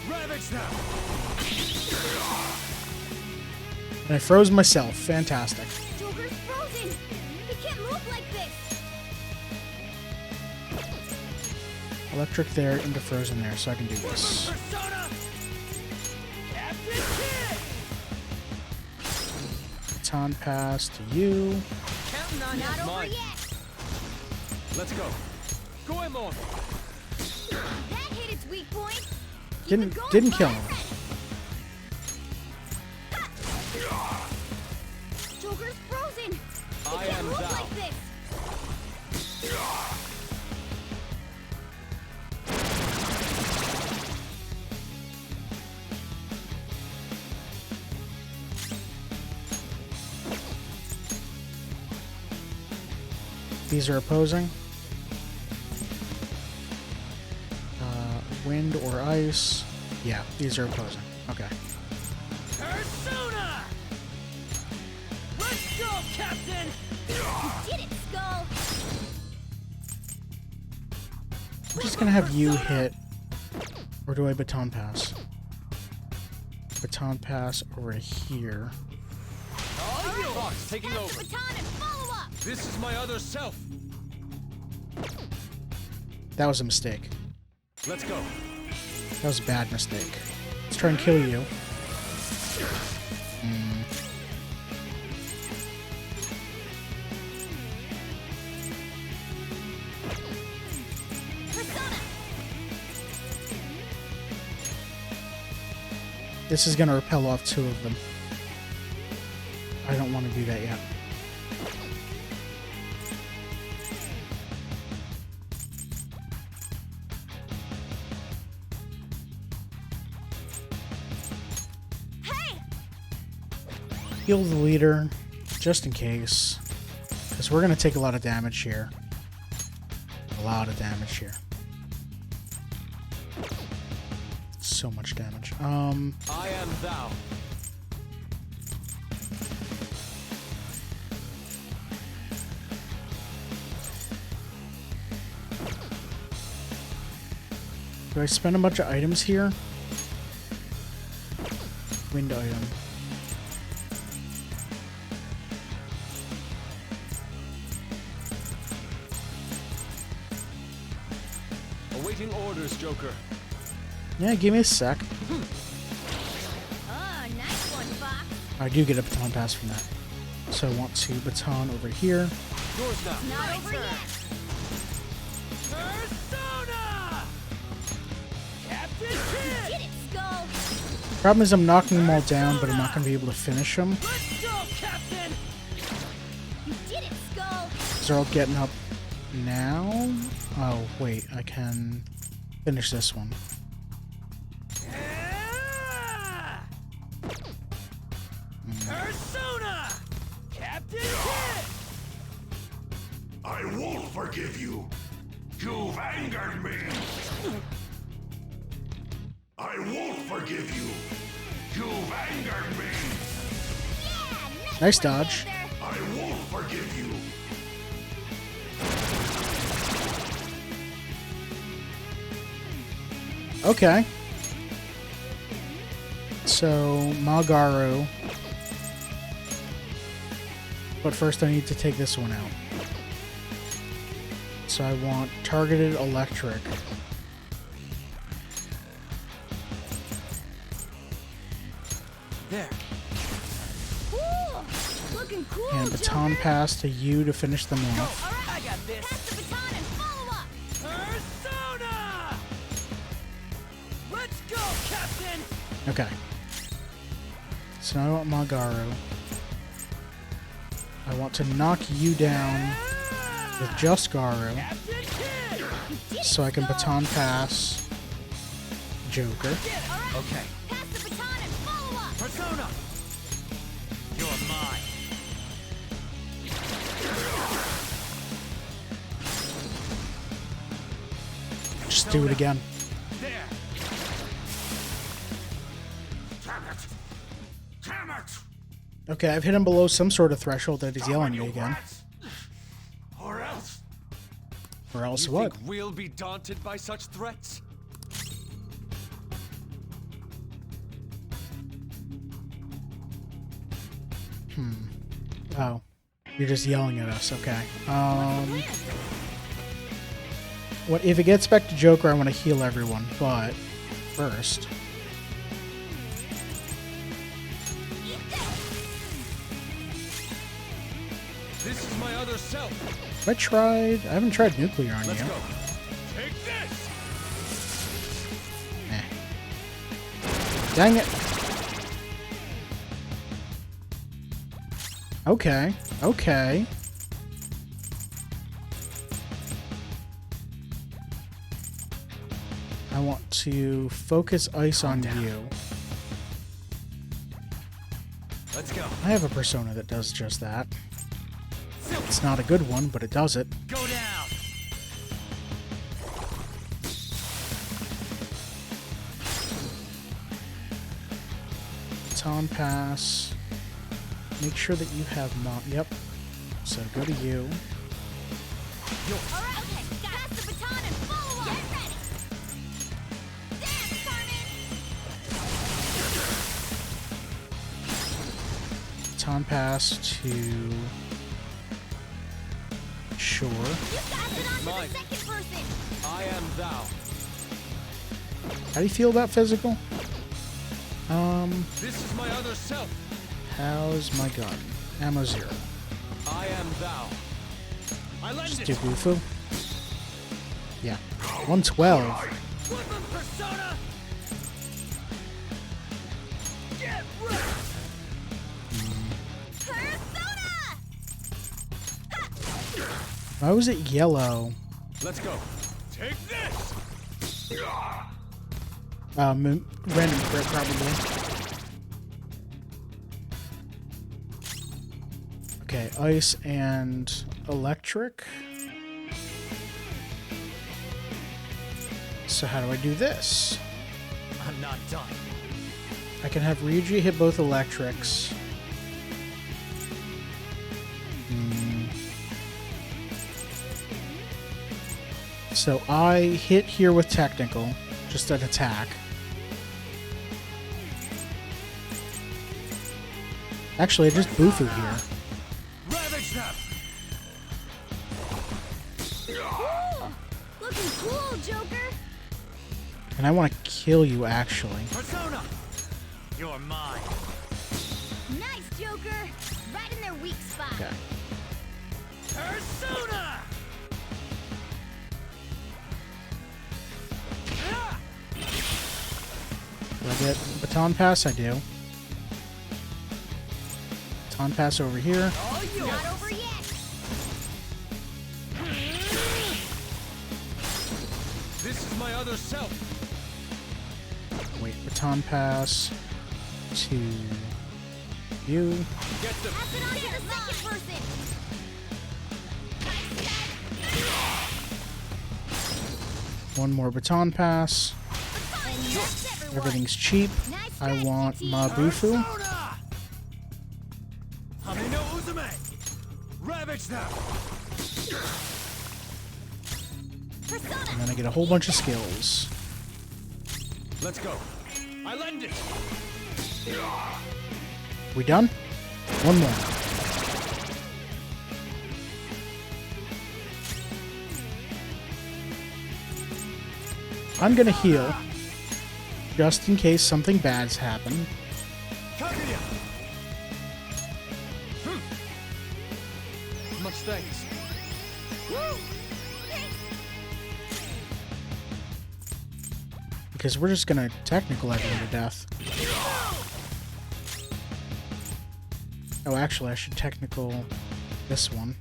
S3: Ravage now!
S1: And I froze myself. Fantastic.
S2: Joker's frozen. He can't move like this.
S1: Electric there into frozen there, so I can do this.
S3: Persona! Captain Kid!
S1: Baton pass to you.
S5: Counting on
S2: Not
S5: you.
S2: over
S5: Mine.
S2: yet.
S5: Let's go. Goemon.
S2: That hit its weak point. Keep
S1: Didn't
S2: it going,
S1: didn't kill him.
S2: Fox. Joker's frozen. He
S5: I
S2: can't
S5: am
S2: move
S5: thou.
S2: like this.
S1: These are opposing. Wind or ice. Yeah, these are opposing. Okay.
S3: Persona! Let's go, Captain!
S2: You did it, Skull.
S1: I'm just gonna have you hit. Or do I baton pass? Baton pass over here.
S5: Fox taking
S2: Pass
S5: over.
S2: the baton and follow up.
S5: This is my other self.
S1: That was a mistake.
S5: Let's go.
S1: That was a bad mistake. Let's try and kill you.
S2: Persona.
S1: This is gonna repel off two of them. I don't want to do that yet. Heal the leader, just in case. Because we're going to take a lot of damage here. A lot of damage here. So much damage.
S5: I am thou.
S1: Do I spend a bunch of items here? Wind item.
S5: Awaiting orders, Joker.
S1: Yeah, give me a sec.
S2: Oh, nice one, Fox.
S1: I do get a baton pass from that. So I want to baton over here.
S5: Yours now.
S2: Not over yet.
S5: Persona! Captain Kid!
S2: Get it, Skull.
S1: Problem is I'm knocking them all down, but I'm not going to be able to finish them.
S5: Let's go, Captain!
S2: You did it, Skull.
S1: They're all getting up now. Oh, wait. I can finish this one.
S5: Ah! Persona! Captain Kid!
S7: I won't forgive you. You've angered me. I won't forgive you. You've angered me.
S2: Yeah,
S1: Nice
S2: one,
S1: dodge.
S2: Panther.
S7: I won't forgive you.
S1: Okay. So, Magaru. But first I need to take this one out. So I want targeted electric.
S5: There.
S2: Cool. Looking cool,
S1: And baton
S2: Joker.
S1: pass to you to finish them off.
S2: All right,
S5: I got this.
S2: pass the baton and follow up.
S5: Persona! Let's go, Captain!
S1: Okay. So now I want Magaru. I want to knock you down with just Garu,
S5: Captain Kid!
S1: so I can baton pass Joker.
S5: Okay.
S2: Pass the baton and follow up.
S5: Persona! You're mine.
S1: Just do it again.
S5: There.
S7: Damn it. Damn it.
S1: Okay, I've hit him below some sort of threshold that he's yelling at
S7: You
S1: me again.
S7: rats. Or else.
S1: Or else
S5: You
S1: what?
S5: think we'll be daunted by such threats?
S1: Oh. You're just yelling at us, okay. What if it gets back to Joker, I want to heal everyone, but first.
S5: This is my other self.
S1: I haven't tried nuclear on
S5: Let's
S1: you.
S5: go. Take this!
S1: Dang it. Okay. Okay. I want to focus ice on you.
S5: Let's go.
S1: I have a persona that does just that. It's not a good one, but it does it.
S5: Go down!
S1: Baton pass. Make sure that you have Yep. So go to you.
S2: All right, okay, pass the baton and follow up. Get ready. Dance, Carmen.
S1: Baton pass to Sure.
S2: You pass it on to
S5: Mine.
S2: the second person.
S5: I am thou.
S1: How do you feel about physical?
S5: This is my other self.
S1: How's my gun? Ammo 0.
S5: I am thou. I lend
S1: Just
S5: it.
S1: do Bufu. Yeah. 112.
S5: Woodland persona! Get ready!
S2: Persona!
S1: Why was it yellow?
S5: Let's go. Take this!
S1: Random crit probably. Okay, ice and electric. So how do I do this?
S9: I'm not done.
S1: I can have Ryuji hit both electrics. So I hit here with technical, just an attack. Actually, I just Bufu here.
S9: Ravage them!
S2: Looking cool, Joker!
S1: And I want to kill you, actually.
S9: Persona! You're mine.
S2: Nice, Joker! Right in their weak spot.
S1: Okay.
S9: Persona!
S1: Do I get baton pass? I do. Baton pass over here.
S9: All yours!
S2: Not over yet!
S5: This is my other self.
S1: Wait, baton pass to you.
S5: Get them.
S2: Pass it on to the second person!
S1: One more baton pass.
S2: And that's everyone!
S1: Everything's cheap.
S2: Nice
S1: I
S2: strategy,
S1: want
S2: team.
S1: Mabufu.
S9: Persona! Hamino Uzume! Ravage them!
S2: Persona!
S1: And then I get a whole bunch of skills.
S5: Let's go. I lend it.
S1: We done? One more. I'm gonna heal, just in case something bad's happened.
S5: Kaguya. Much thanks.
S1: Because we're just gonna technical everyone to death. Oh, actually, I should technical this one.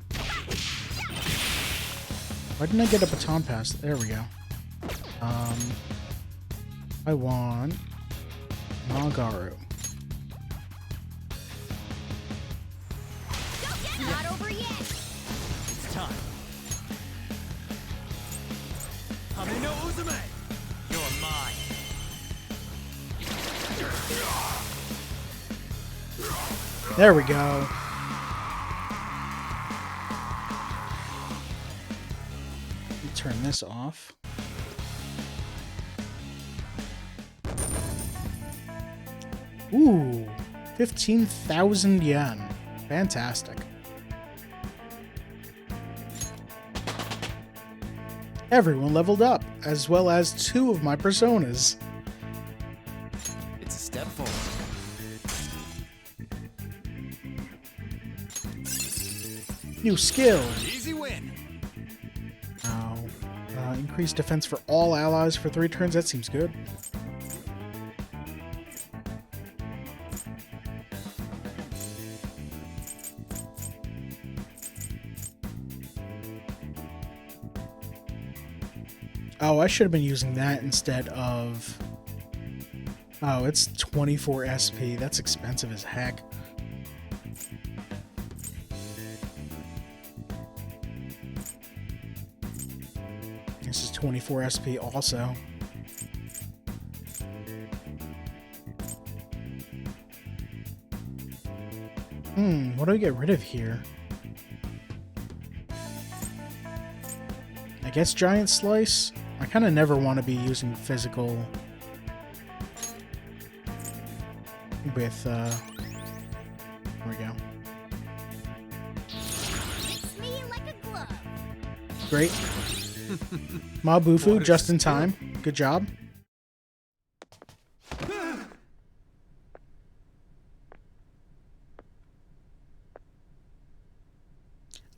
S1: Why didn't I get a baton pass? There we go. I want Magaru.
S2: Not over yet!
S9: It's time. Hamino Uzume! You're mine.
S1: There we go. Let me turn this off. Ooh, 15,000 yen. Fantastic. Everyone leveled up, as well as 2 of my personas.
S9: It's a step forward.
S1: New skill.
S9: Easy win.
S1: Oh, increased defense for all allies for 3 turns. That seems good. Oh, I should have been using that instead of... Oh, it's 24 SP. That's expensive as heck. This is 24 SP also. What do I get rid of here? I guess Giant Slice? I kind of never want to be using physical with, there we go.
S2: Fits me like a glove.
S1: Great. Mabufu, just in time. Good job.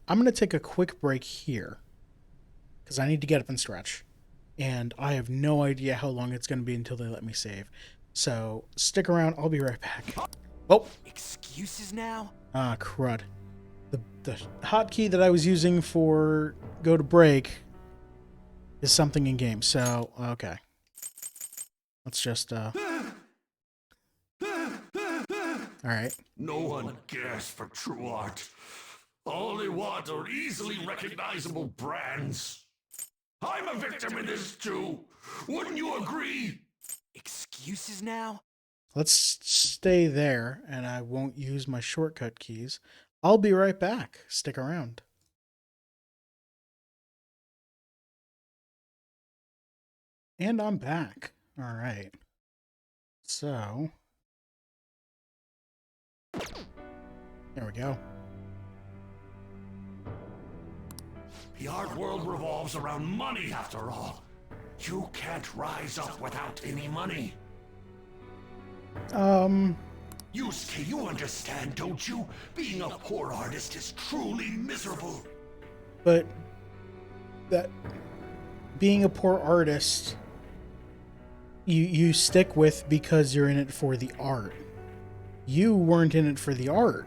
S1: I'm going to take a quick break here because I need to get up and stretch. And I have no idea how long it's going to be until they let me save. So stick around. I'll be right back. Oh,
S4: Excuses now?
S1: ah, crud. The hotkey that I was using for go to break is something in game. So, okay. Let's just, All right.
S7: No one cares for true art. All they want are easily recognizable brands. I'm a victim in this too. Wouldn't you agree?
S4: Excuses now?
S1: Let's stay there, and I won't use my shortcut keys. I'll be right back. Stick around. And I'm back. All right. So, there we go.
S7: The art world revolves around money after all. You can't rise up without any money. Yusuke, you understand, don't you? Being a poor artist is truly miserable.
S1: But that being a poor artist, you stick with because you're in it for the art. You weren't in it for the art.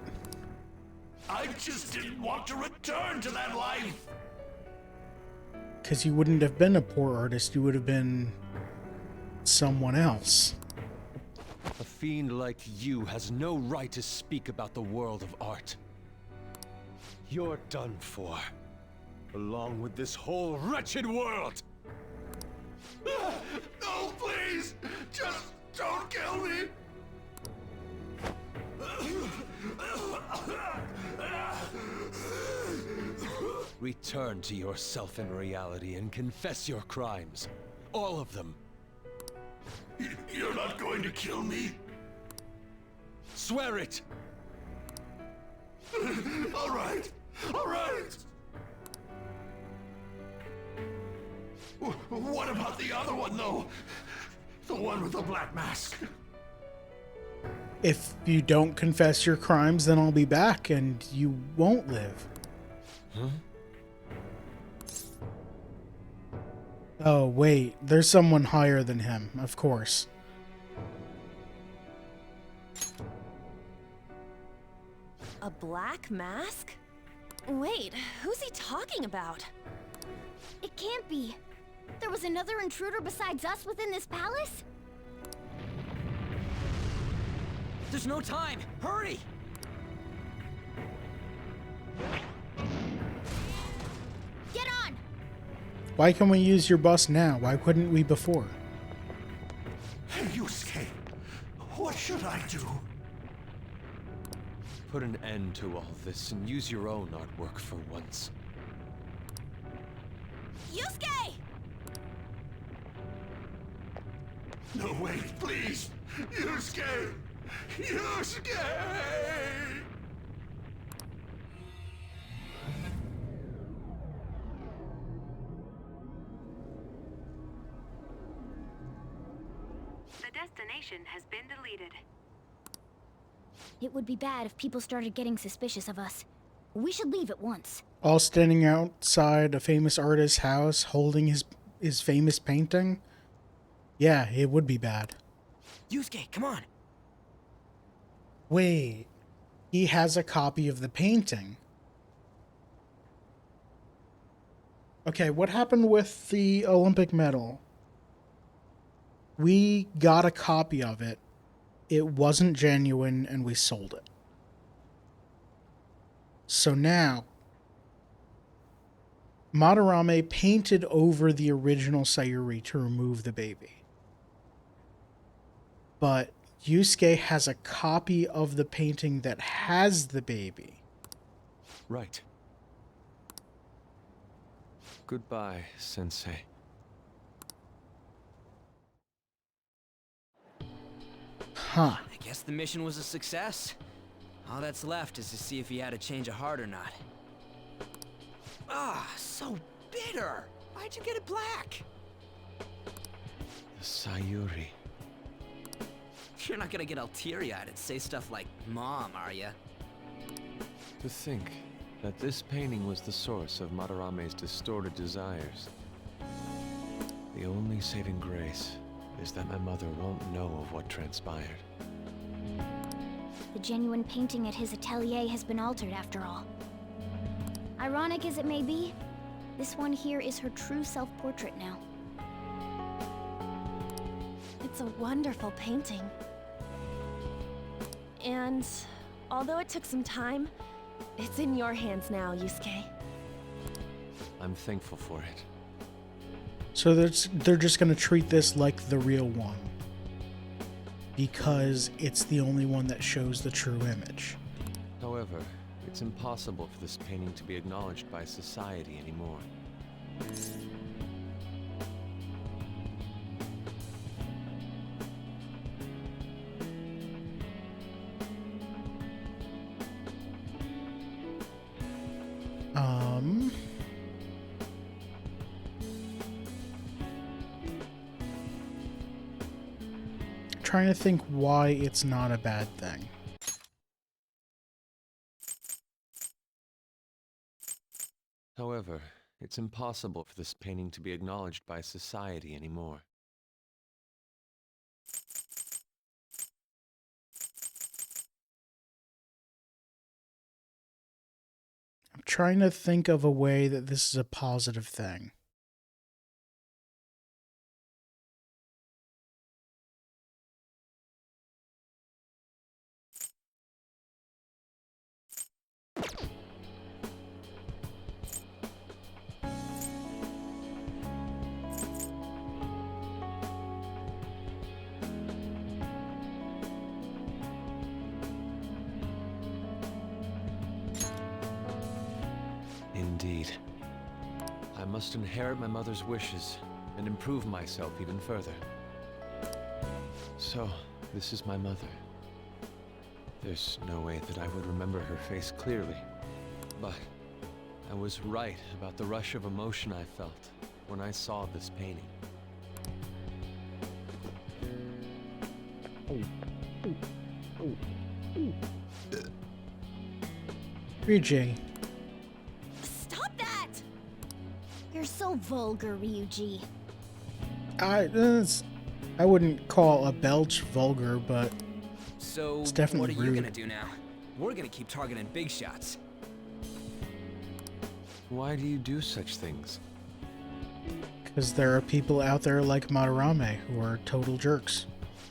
S7: I just didn't want to return to that life.
S1: Because you wouldn't have been a poor artist, you would have been someone else.
S5: A fiend like you has no right to speak about the world of art. You're done for. Along with this whole wretched world!
S7: No, please! Just don't kill me!
S5: Return to yourself in reality and confess your crimes. All of them.
S7: You're not going to kill me?
S5: Swear it!
S7: All right! All right! What about the other one, though? The one with the black mask?
S1: If you don't confess your crimes, then I'll be back and you won't live.
S5: Huh?
S1: Oh, wait. There's someone higher than him, of course.
S6: A black mask? Wait, who's he talking about?
S2: It can't be. There was another intruder besides us within this palace?
S4: There's no time! Hurry!
S2: Get on!
S1: Why can we use your bus now? Why couldn't we before?
S7: Hey, Yusuke, what should I do?
S5: Put an end to all this and use your own artwork for once.
S6: Yusuke!
S7: No, wait, please! Yusuke! Yusuke!
S8: The destination has been deleted.
S2: It would be bad if people started getting suspicious of us. We should leave at once.
S1: All standing outside a famous artist's house holding his famous painting? Yeah, it would be bad.
S4: Yusuke, come on!
S1: Wait, he has a copy of the painting. Okay, what happened with the Olympic medal? We got a copy of it. It wasn't genuine, and we sold it. So now, Madarame painted over the original Sayuri to remove the baby. But Yusuke has a copy of the painting that has the baby.
S5: Right. Goodbye, Sensei.
S1: Huh.
S4: I guess the mission was a success. All that's left is to see if he had a change of heart or not. Ah, so bitter! Why'd you get it black?
S5: The Sayuri.
S4: You're not gonna get all teary-eyed and say stuff like, Mom, are ya?
S5: To think that this painting was the source of Madarame's distorted desires. The only saving grace is that my mother won't know of what transpired.
S2: The genuine painting at his atelier has been altered after all. Ironic as it may be, this one here is her true self-portrait now.
S6: It's a wonderful painting. And although it took some time, it's in your hands now, Yusuke.
S5: I'm thankful for it.
S1: So they're just going to treat this like the real one because it's the only one that shows the true image.
S5: However, it's impossible for this painting to be acknowledged by society anymore.
S1: Trying to think why it's not a bad thing.
S5: However, it's impossible for this painting to be acknowledged by society anymore.
S1: I'm trying to think of a way that this is a positive thing.
S5: Indeed. I must inherit my mother's wishes and improve myself even further. So, this is my mother. There's no way that I would remember her face clearly, but I was right about the rush of emotion I felt when I saw this painting.
S1: Ryuji,
S6: Stop that!
S2: You're so vulgar, Ryuji.
S1: I wouldn't call a belch vulgar, but
S4: So,
S1: it's definitely
S4: what are you
S1: rude.
S4: gonna do now? We're gonna keep targeting big shots.
S5: Why do you do such things?
S1: Because there are people out there like Madarame who are total jerks.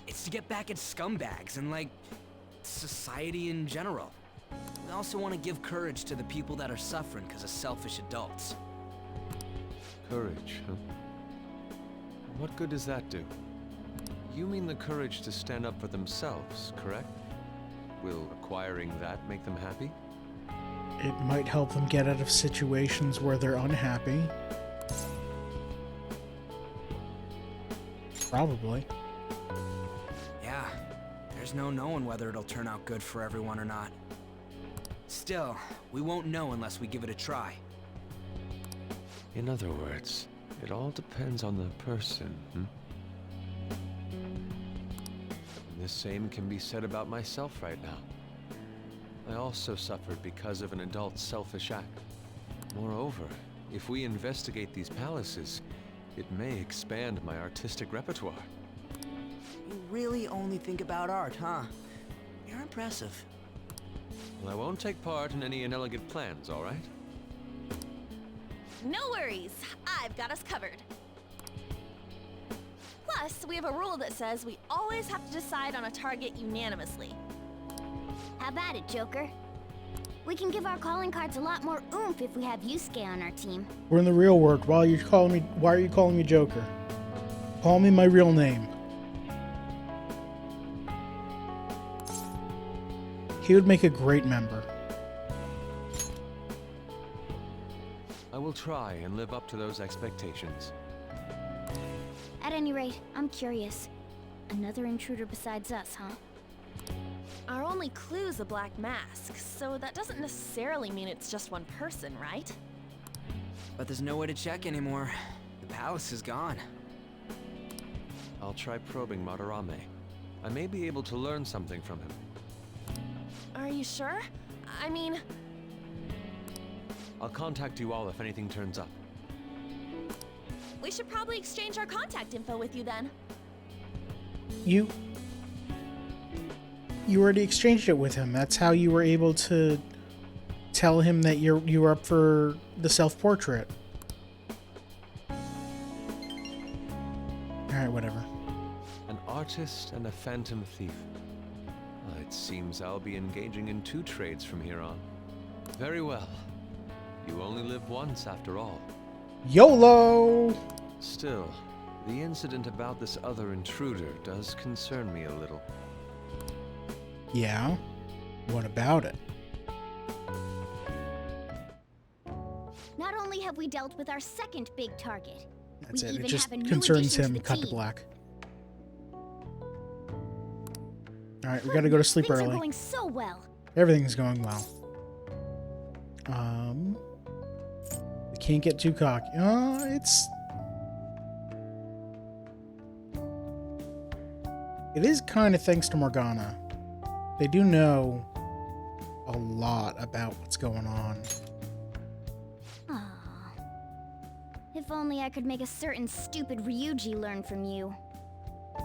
S4: It's to get back at scumbags and, like, society in general. We also want to give courage to the people that are suffering because of selfish adults.
S5: Courage, huh? What good does that do? You mean the courage to stand up for themselves, correct? Will acquiring that make them happy?
S1: It might help them get out of situations where they're unhappy. Probably.
S4: Yeah, there's no knowing whether it'll turn out good for everyone or not. Still, we won't know unless we give it a try.
S5: In other words, it all depends on the person, hmm? And the same can be said about myself right now. I also suffered because of an adult's selfish act. Moreover, if we investigate these palaces, it may expand my artistic repertoire.
S4: You really only think about art, huh? You're impressive.
S5: Well, I won't take part in any inelegant plans, all right?
S6: No worries, I've got us covered. Plus, we have a rule that says we always have to decide on a target unanimously.
S2: How about it, Joker? We can give our calling cards a lot more oomph if we have Yusuke on our team.
S1: We're in the real world. Why are you calling me Joker? Call me my real name. He would make a great member.
S5: I will try and live up to those expectations.
S2: At any rate, I'm curious. Another intruder besides us, huh?
S6: Our only clue's a black mask, so that doesn't necessarily mean it's just one person, right?
S4: But there's no way to check anymore. The palace is gone.
S5: I'll try probing Madarame. I may be able to learn something from him.
S6: Are you sure? I mean,
S5: I'll contact you all if anything turns up.
S6: we should probably exchange our contact info with you then.
S1: You already exchanged it with him. That's how you were able to tell him that you were up for the self-portrait. Alright, whatever.
S5: An artist and a phantom thief. It
S10: It seems I'll be engaging in 2 trades from here on. Very well. You only live once after all.
S1: YOLO!
S10: Still, the incident about this other intruder does concern me a little.
S1: Yeah? What about it?
S2: Not only have we dealt with our second big target,
S1: That's
S2: we
S1: it.
S2: even
S1: It just
S2: have a new
S1: concerns
S2: addition
S1: him.
S2: to the
S1: Cut to
S2: team.
S1: black. Alright, we gotta go to sleep
S2: Things
S1: early.
S2: are going so well.
S1: Everything's going well. We can't get too cocky. It is kind of thanks to Morgana. They do know a lot about what's going on.
S2: Aww. If only I could make a certain stupid Ryuji learn from you.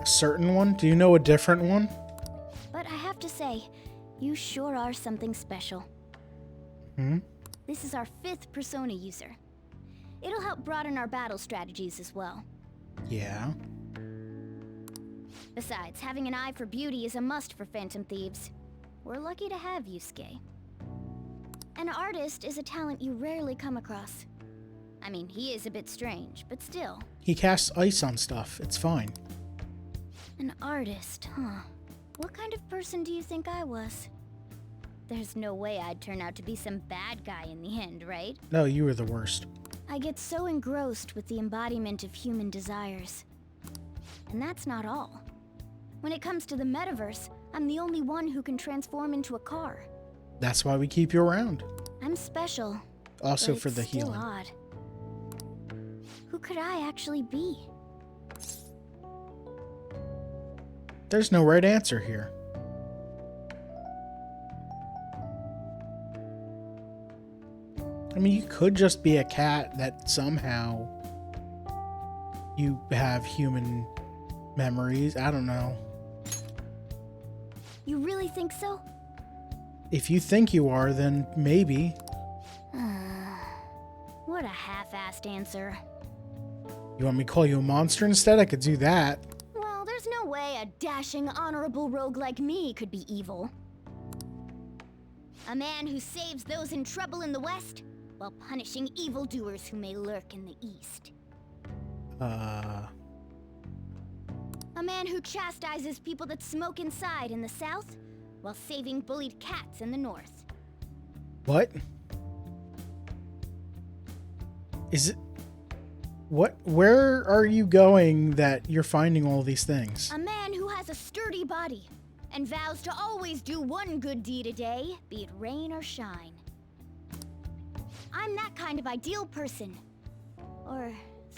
S1: A certain one? Do you know a different one?
S2: But I have to say, you sure are something special.
S1: Hmm?
S2: This is our 5th persona user. It'll help broaden our battle strategies as well.
S1: Yeah.
S2: Besides, having an eye for beauty is a must for Phantom Thieves. We're lucky to have Yusuke. An artist is a talent you rarely come across. I mean, he is a bit strange, but still.
S1: He casts ice on stuff. It's fine.
S2: An artist, huh? What kind of person do you think I was? There's no way I'd turn out to be some bad guy in the end, right?
S1: No, you were the worst.
S2: I get so engrossed with the embodiment of human desires. And that's not all. When it comes to the metaverse, I'm the only one who can transform into a car.
S1: That's why we keep you around.
S2: I'm special.
S1: Also
S2: but
S1: for
S2: it's
S1: the
S2: still
S1: healing.
S2: Odd. Who could I actually be?
S1: There's no right answer here. I mean, you could just be a cat that somehow you have human memories. I don't know.
S2: You really think so?
S1: If you think you are, then maybe.
S2: What a half-assed answer.
S1: You want me to call you a monster instead? I could do that.
S2: Well, there's no way a dashing, honorable rogue like me could be evil. A man who saves those in trouble in the West, while punishing evildoers who may lurk in the East. A man who chastises people that smoke inside in the South, while saving bullied cats in the North.
S1: What? Is it... What? Where are you going that you're finding all these things?
S2: A man who has a sturdy body, and vows to always do one good deed a day, be it rain or shine. I'm that kind of ideal person. Or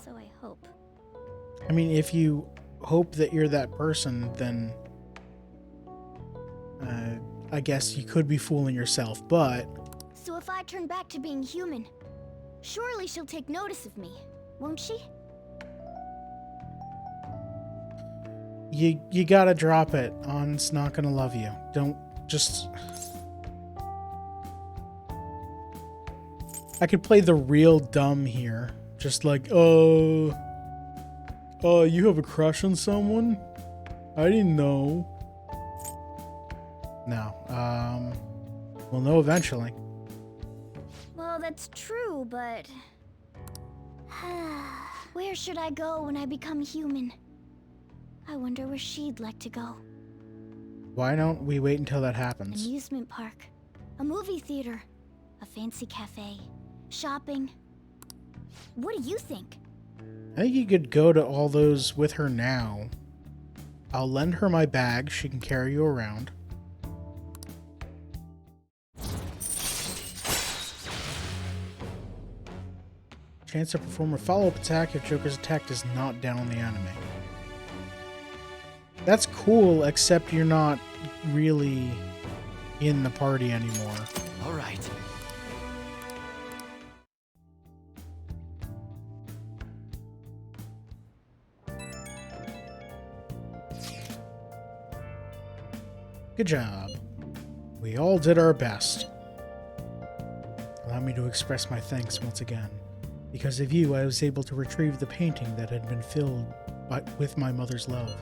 S2: so I hope.
S1: I mean, if you hope that you're that person, then... I guess you could be fooling yourself, but...
S2: So if I turn back to being human, surely she'll take notice of me, won't she?
S1: You gotta drop it. On's not gonna love you. Don't just... I could play the real dumb here. Just like, you have a crush on someone? I didn't know. No, we'll know eventually.
S2: Well, that's true, but... Where should I go when I become human? I wonder where she'd like to go.
S1: Why don't we wait until that
S2: An
S1: happens?
S2: amusement park, a movie theater, a fancy cafe, shopping. What do you think?
S1: I think you could go to all those with her now. I'll lend her my bag. She can carry you around. Chance to perform a follow-up attack if Joker's attack does not down the enemy. That's cool, except you're not really in the party anymore.
S9: All right.
S1: Good job. We all did our best. Allow me to express my thanks once again. Because of you, I was able to retrieve the painting that had been filled with my mother's love.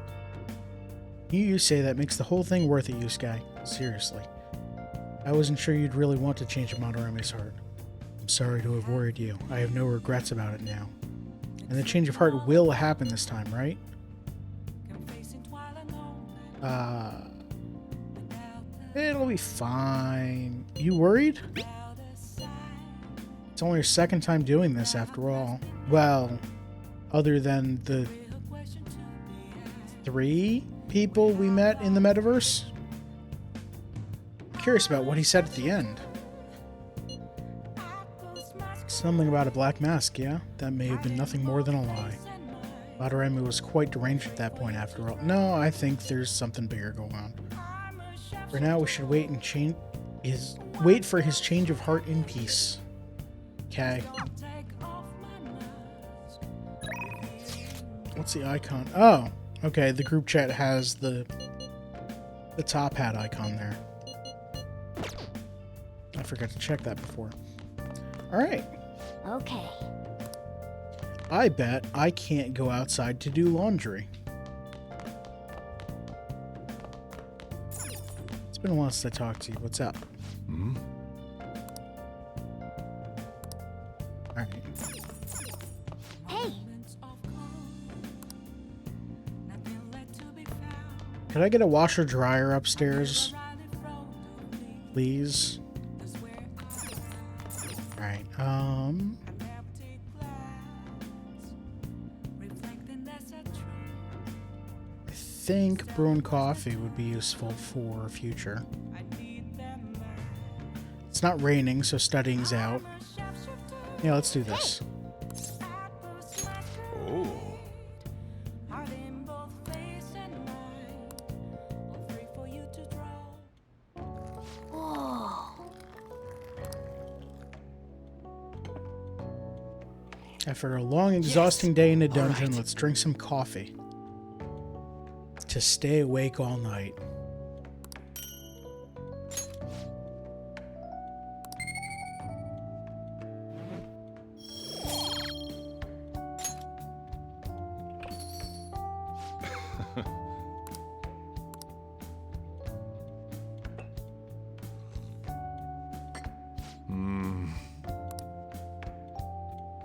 S1: You say that makes the whole thing worth it, Yusuke. Seriously. I wasn't sure you'd really want to change Madarame's heart. I'm sorry to have worried you. I have no regrets about it now. And the change of heart will happen this time, right? It'll be fine. You worried? It's only your second time doing this after all. Well, other than the 3 people we met in the metaverse? I'm curious about what he said at the end. Something about a black mask, yeah? That may have been nothing more than a lie. Madarame was quite deranged at that point after all. No, I think there's something bigger going on. For now, we should wait for his change of heart in peace. Okay. What's the icon? Oh, okay. The group chat has the top hat icon there. I forgot to check that before. All right.
S2: Okay.
S1: I bet I can't go outside to do laundry. It's been a while since I talked to you. What's up? Alright.
S2: Hey!
S1: Could I get a washer dryer upstairs? Please? Alright, I think brewing coffee would be useful for future. It's not raining, so studying's out. Yeah, let's do this.
S7: Oh.
S2: Whoa.
S1: After a long, exhausting day in a dungeon, let's drink some coffee. To stay awake all night.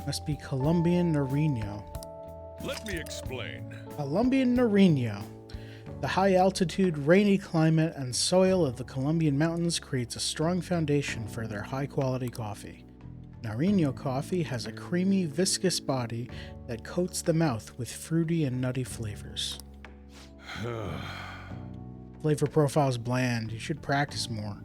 S1: Must be Colombian Nariño.
S7: Let me explain.
S1: Colombian Nariño. The high-altitude, rainy climate and soil of the Colombian mountains creates a strong foundation for their high-quality coffee. Nariño coffee has a creamy, viscous body that coats the mouth with fruity and nutty flavors. Flavor profile is bland. You should practice more.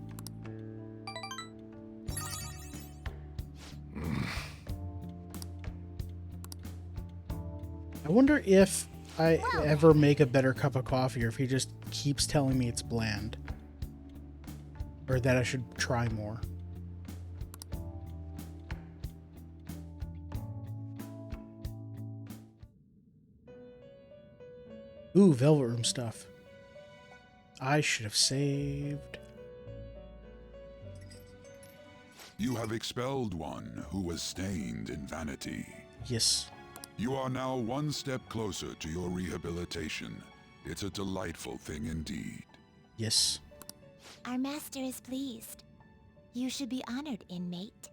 S1: I wonder if I ever make a better cup of coffee or if he just keeps telling me it's bland. Or that I should try more. Ooh, Velvet Room stuff. I should have saved.
S11: You have expelled one who was stained in vanity.
S1: Yes.
S11: You are now one step closer to your rehabilitation. It's a delightful thing indeed.
S1: Yes.
S2: Our master is pleased. You should be honored, inmate.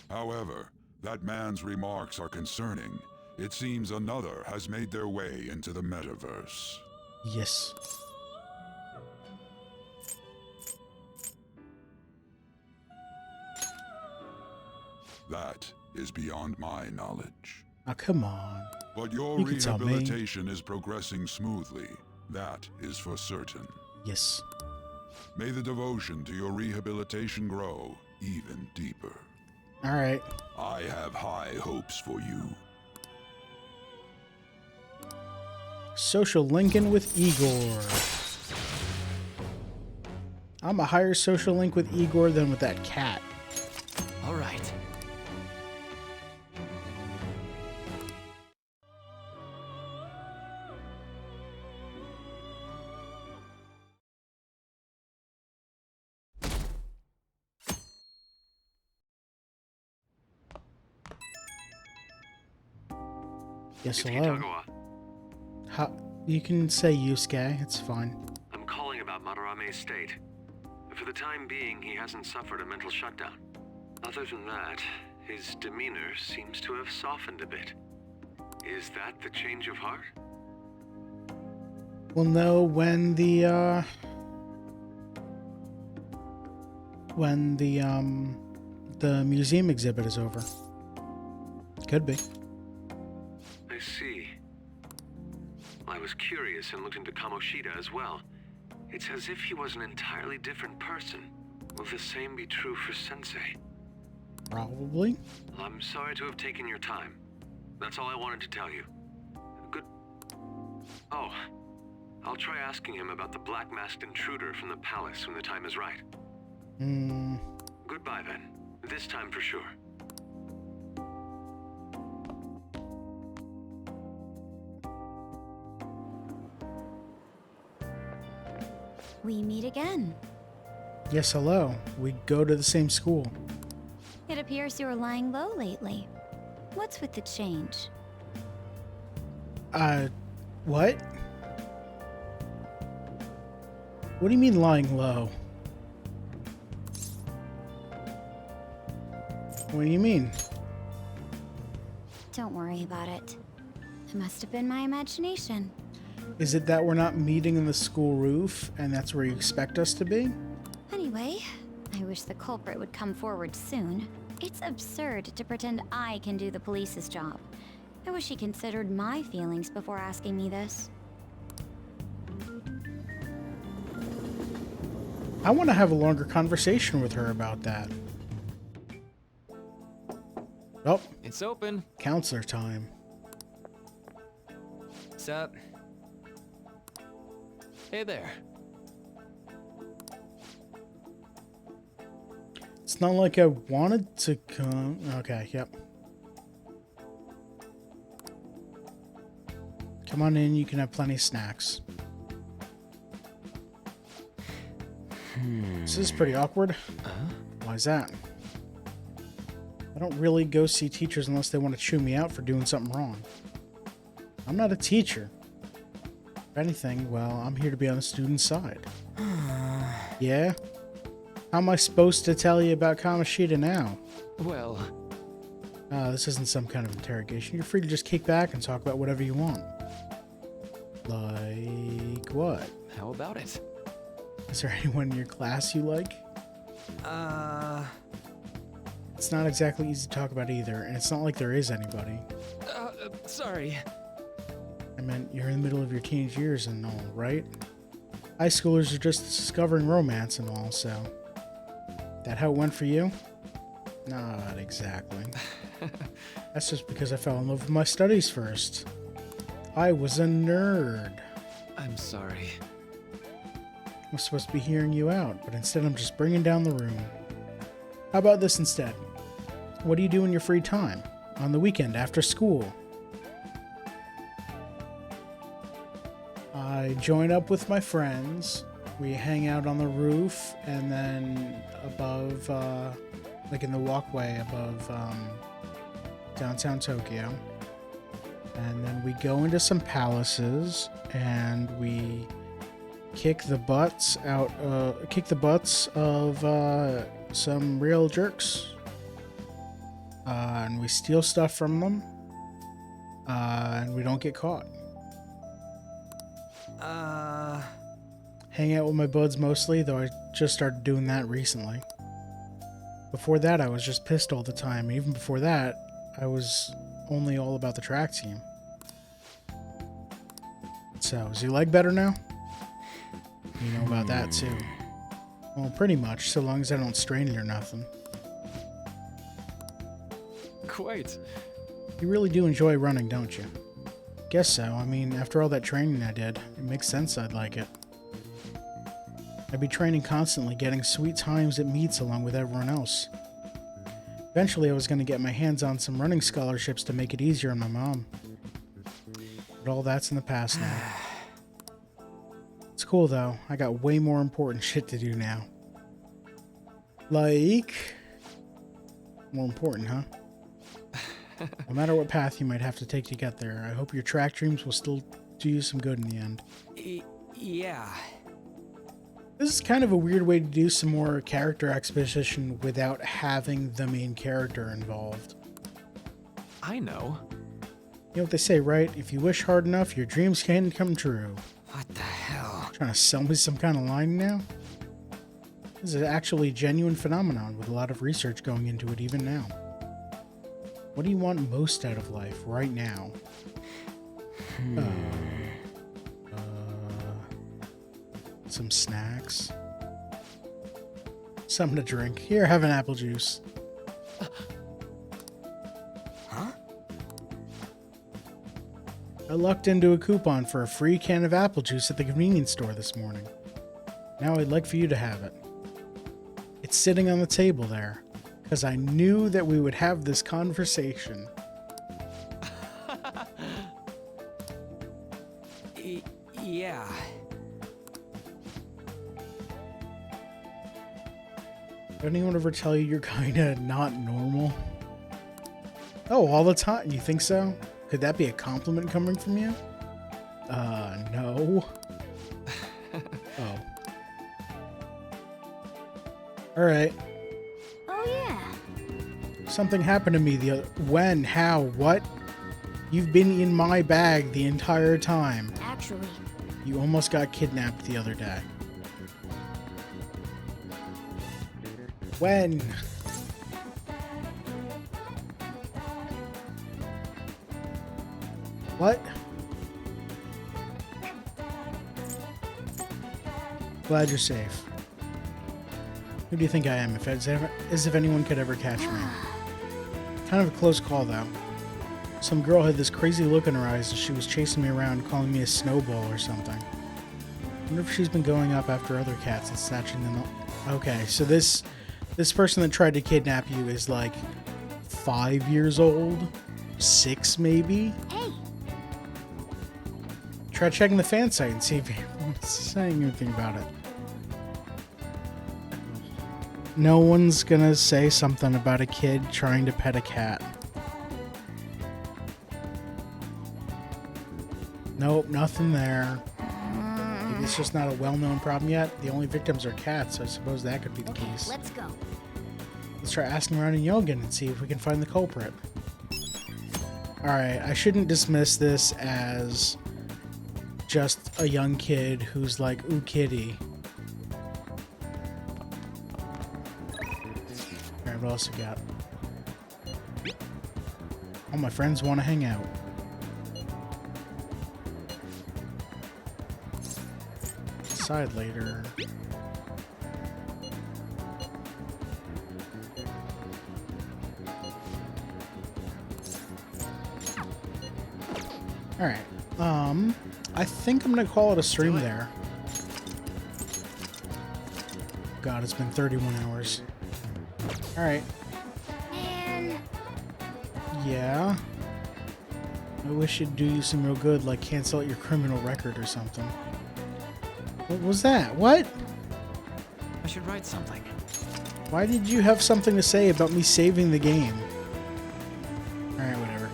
S11: However, that man's remarks are concerning. It seems another has made their way into the metaverse.
S1: Yes.
S11: That is beyond my knowledge.
S1: Oh, come on.
S11: But your
S1: You can tell me.
S11: rehabilitation is progressing smoothly. That is for certain.
S1: Yes.
S11: May the devotion to your rehabilitation grow even deeper.
S1: All right.
S11: I have high hopes for you.
S1: Social linking with Igor. I'm a higher social link with Igor than with that cat.
S4: All right.
S1: Yes, hello. How, you can say Yusuke, it's fine.
S12: I'm calling about Madarame.
S10: may state. For the time being, he hasn't suffered a mental shutdown. Other than that, his demeanor seems to have softened a bit. Is that the change of heart?
S1: We'll know when the museum exhibit is over. Could be.
S10: I see. I was curious and looked into Kamoshida as well. It's as if he was an entirely different person. Will the same be true for Sensei?
S1: Probably.
S10: I'm sorry to have taken your time. That's all I wanted to tell you. Good... Oh, I'll try asking him about the black-masked intruder from the palace when the time is right. Goodbye then. This time for sure.
S2: We meet again.
S1: Yes, hello. We go to the same school.
S2: It appears you're lying low lately. What's with the change?
S1: What? What do you mean lying low? What do you mean?
S2: Don't worry about it. It must have been my imagination.
S1: Is it that we're not meeting in the school roof, and that's where you expect us to be?
S2: Anyway, I wish the culprit would come forward soon. It's absurd to pretend I can do the police's job. I wish he considered my feelings before asking me this.
S1: I want to have a longer conversation with her about that. Oh,
S9: It's open.
S1: counselor time.
S9: What's up? Hey there.
S1: It's not like I wanted to come. Okay, yep. Come on in, you can have plenty of snacks. This is pretty awkward. Why is that? I don't really go see teachers unless they want to chew me out for doing something wrong. I'm not a teacher. If anything, well, I'm here to be on the student's side. Yeah? How am I supposed to tell you about Kamoshida now?
S9: Well,
S1: This isn't some kind of interrogation. You're free to just kick back and talk about whatever you want. Like what?
S9: how about it?
S1: Is there anyone in your class you like? It's not exactly easy to talk about either, and it's not like there is anybody.
S9: Sorry.
S1: I meant, you're in the middle of your teenage years and all, right? High schoolers are just discovering romance and all, so... That how it went for you? Not exactly. That's just because I fell in love with my studies first. I was a nerd.
S9: I'm sorry.
S1: I'm supposed to be hearing you out, but instead I'm just bringing down the room. How about this instead? What do you do in your free time? On the weekend, after school? I join up with my friends. We hang out on the roof, and then above, like in the walkway above downtown Tokyo. And then we go into some palaces, and we kick the butts of some real jerks. And we steal stuff from them, and we don't get caught. Hang out with my buds mostly, though I just started doing that recently. Before that, I was just pissed all the time. And even before that, I was only all about the track team. So, is your leg better now? You know about that, too. Well, pretty much, so long as I don't strain it or nothing.
S9: Quite.
S1: You really do enjoy running, don't you? Guess so. I mean, after all that training I did, it makes sense I'd like it. I'd be training constantly, getting sweet times at meets along with everyone else. Eventually, I was going to get my hands on some running scholarships to make it easier on my mom. But all that's in the past now. It's cool, though. I got way more important shit to do now. Like... More important, huh? No matter what path you might have to take to get there, I hope your track dreams will still do you some good in the end.
S4: Yeah.
S1: This is kind of a weird way to do some more character exposition without having the main character involved.
S9: I know.
S1: You know what they say, right? If you wish hard enough, your dreams can come true.
S4: What the hell?
S1: Trying to sell me some kind of line now? This is actually a genuine phenomenon with a lot of research going into it even now. What do you want most out of life right now? Some snacks. Something to drink. Here, have an apple juice.
S4: Huh?
S1: I lucked into a coupon for a free can of apple juice at the convenience store this morning. Now I'd like for you to have it. It's sitting on the table there, because I knew that we would have this conversation.
S4: Yeah.
S1: Did anyone ever tell you you're kind of not normal? Oh, all the time? You think so? Could that be a compliment coming from you? No. Oh. Alright.
S2: Oh, yeah.
S1: Something happened to me the other... When? How? What? You've been in my bag the entire time.
S2: Actually,
S1: You almost got kidnapped the other day. When? What? Glad you're safe. Who do you think I am? As if anyone could ever catch me. Kind of a close call, though. Some girl had this crazy look in her eyes and she was chasing me around, calling me a snowball or something. I wonder if she's been going up after other cats and snatching them up. Okay, so this person that tried to kidnap you is like 5 years old? 6 maybe?
S2: hey,
S1: Try checking the fan site and see if anyone's saying anything about it. No one's gonna say something about a kid trying to pet a cat. Nope, nothing there. Maybe it's just not a well-known problem yet. The only victims are cats, so I suppose that could be the
S2: okay,
S1: case.
S2: let's go.
S1: Let's try asking around in Yogan and see if we can find the culprit. Alright, I shouldn't dismiss this as just a young kid who's like, ooh, kitty. Alright, what else we got? All my friends want to hang out. Decide later. Alright. I think I'm gonna call it a stream there. God, it's been 31 hours. Alright.
S2: Man,
S1: Yeah. I wish it'd do you some real good, like cancel out your criminal record or something. What was that? What?
S9: I should write something.
S1: Why did you have something to say about me saving the game? Alright, whatever.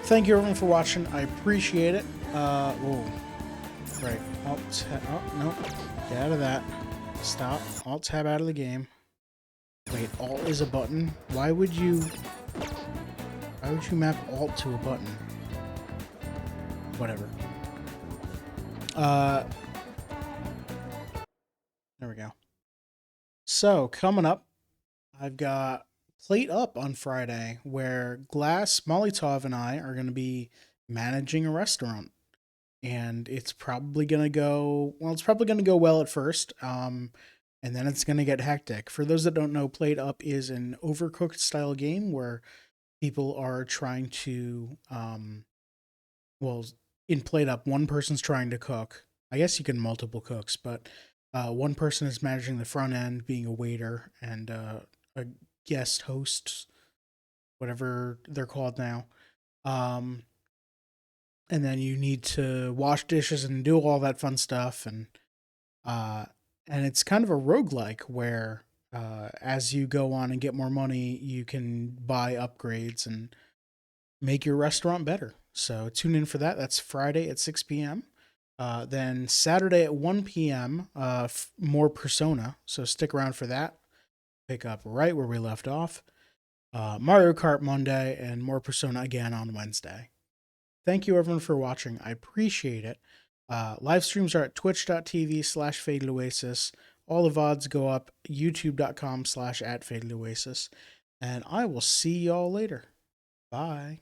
S1: Thank you everyone for watching. I appreciate it. Whoa. Right. Alt tab. Oh, no. Get out of that. Stop. Alt tab out of the game. Wait, Alt is a button? Why would you map Alt to a button? Whatever. There we go. So, coming up, I've got Plate Up on Friday, where Glass, Molotov, and I are going to be managing a restaurant. And it's probably going to go, well, it's probably going to go well at first, and then it's going to get hectic. For those that don't know, Plate Up is an Overcooked style game where people are trying to, well, in Plate Up, one person's trying to cook. I guess you can multiple cooks, but one person is managing the front end, being a waiter, and a guest host, whatever they're called now. And then you need to wash dishes and do all that fun stuff. And it's kind of a roguelike where as you go on and get more money, you can buy upgrades and make your restaurant better. So tune in for that. That's Friday at 6 p.m. Then Saturday at 1 p.m., more Persona. So stick around for that. Pick up right where we left off. Mario Kart Monday and more Persona again on Wednesday. Thank you everyone for watching. I appreciate it. Live streams are at twitch.tv/FadedOasis. All the VODs go up youtube.com/@FadedOasis. And I will see y'all later. Bye.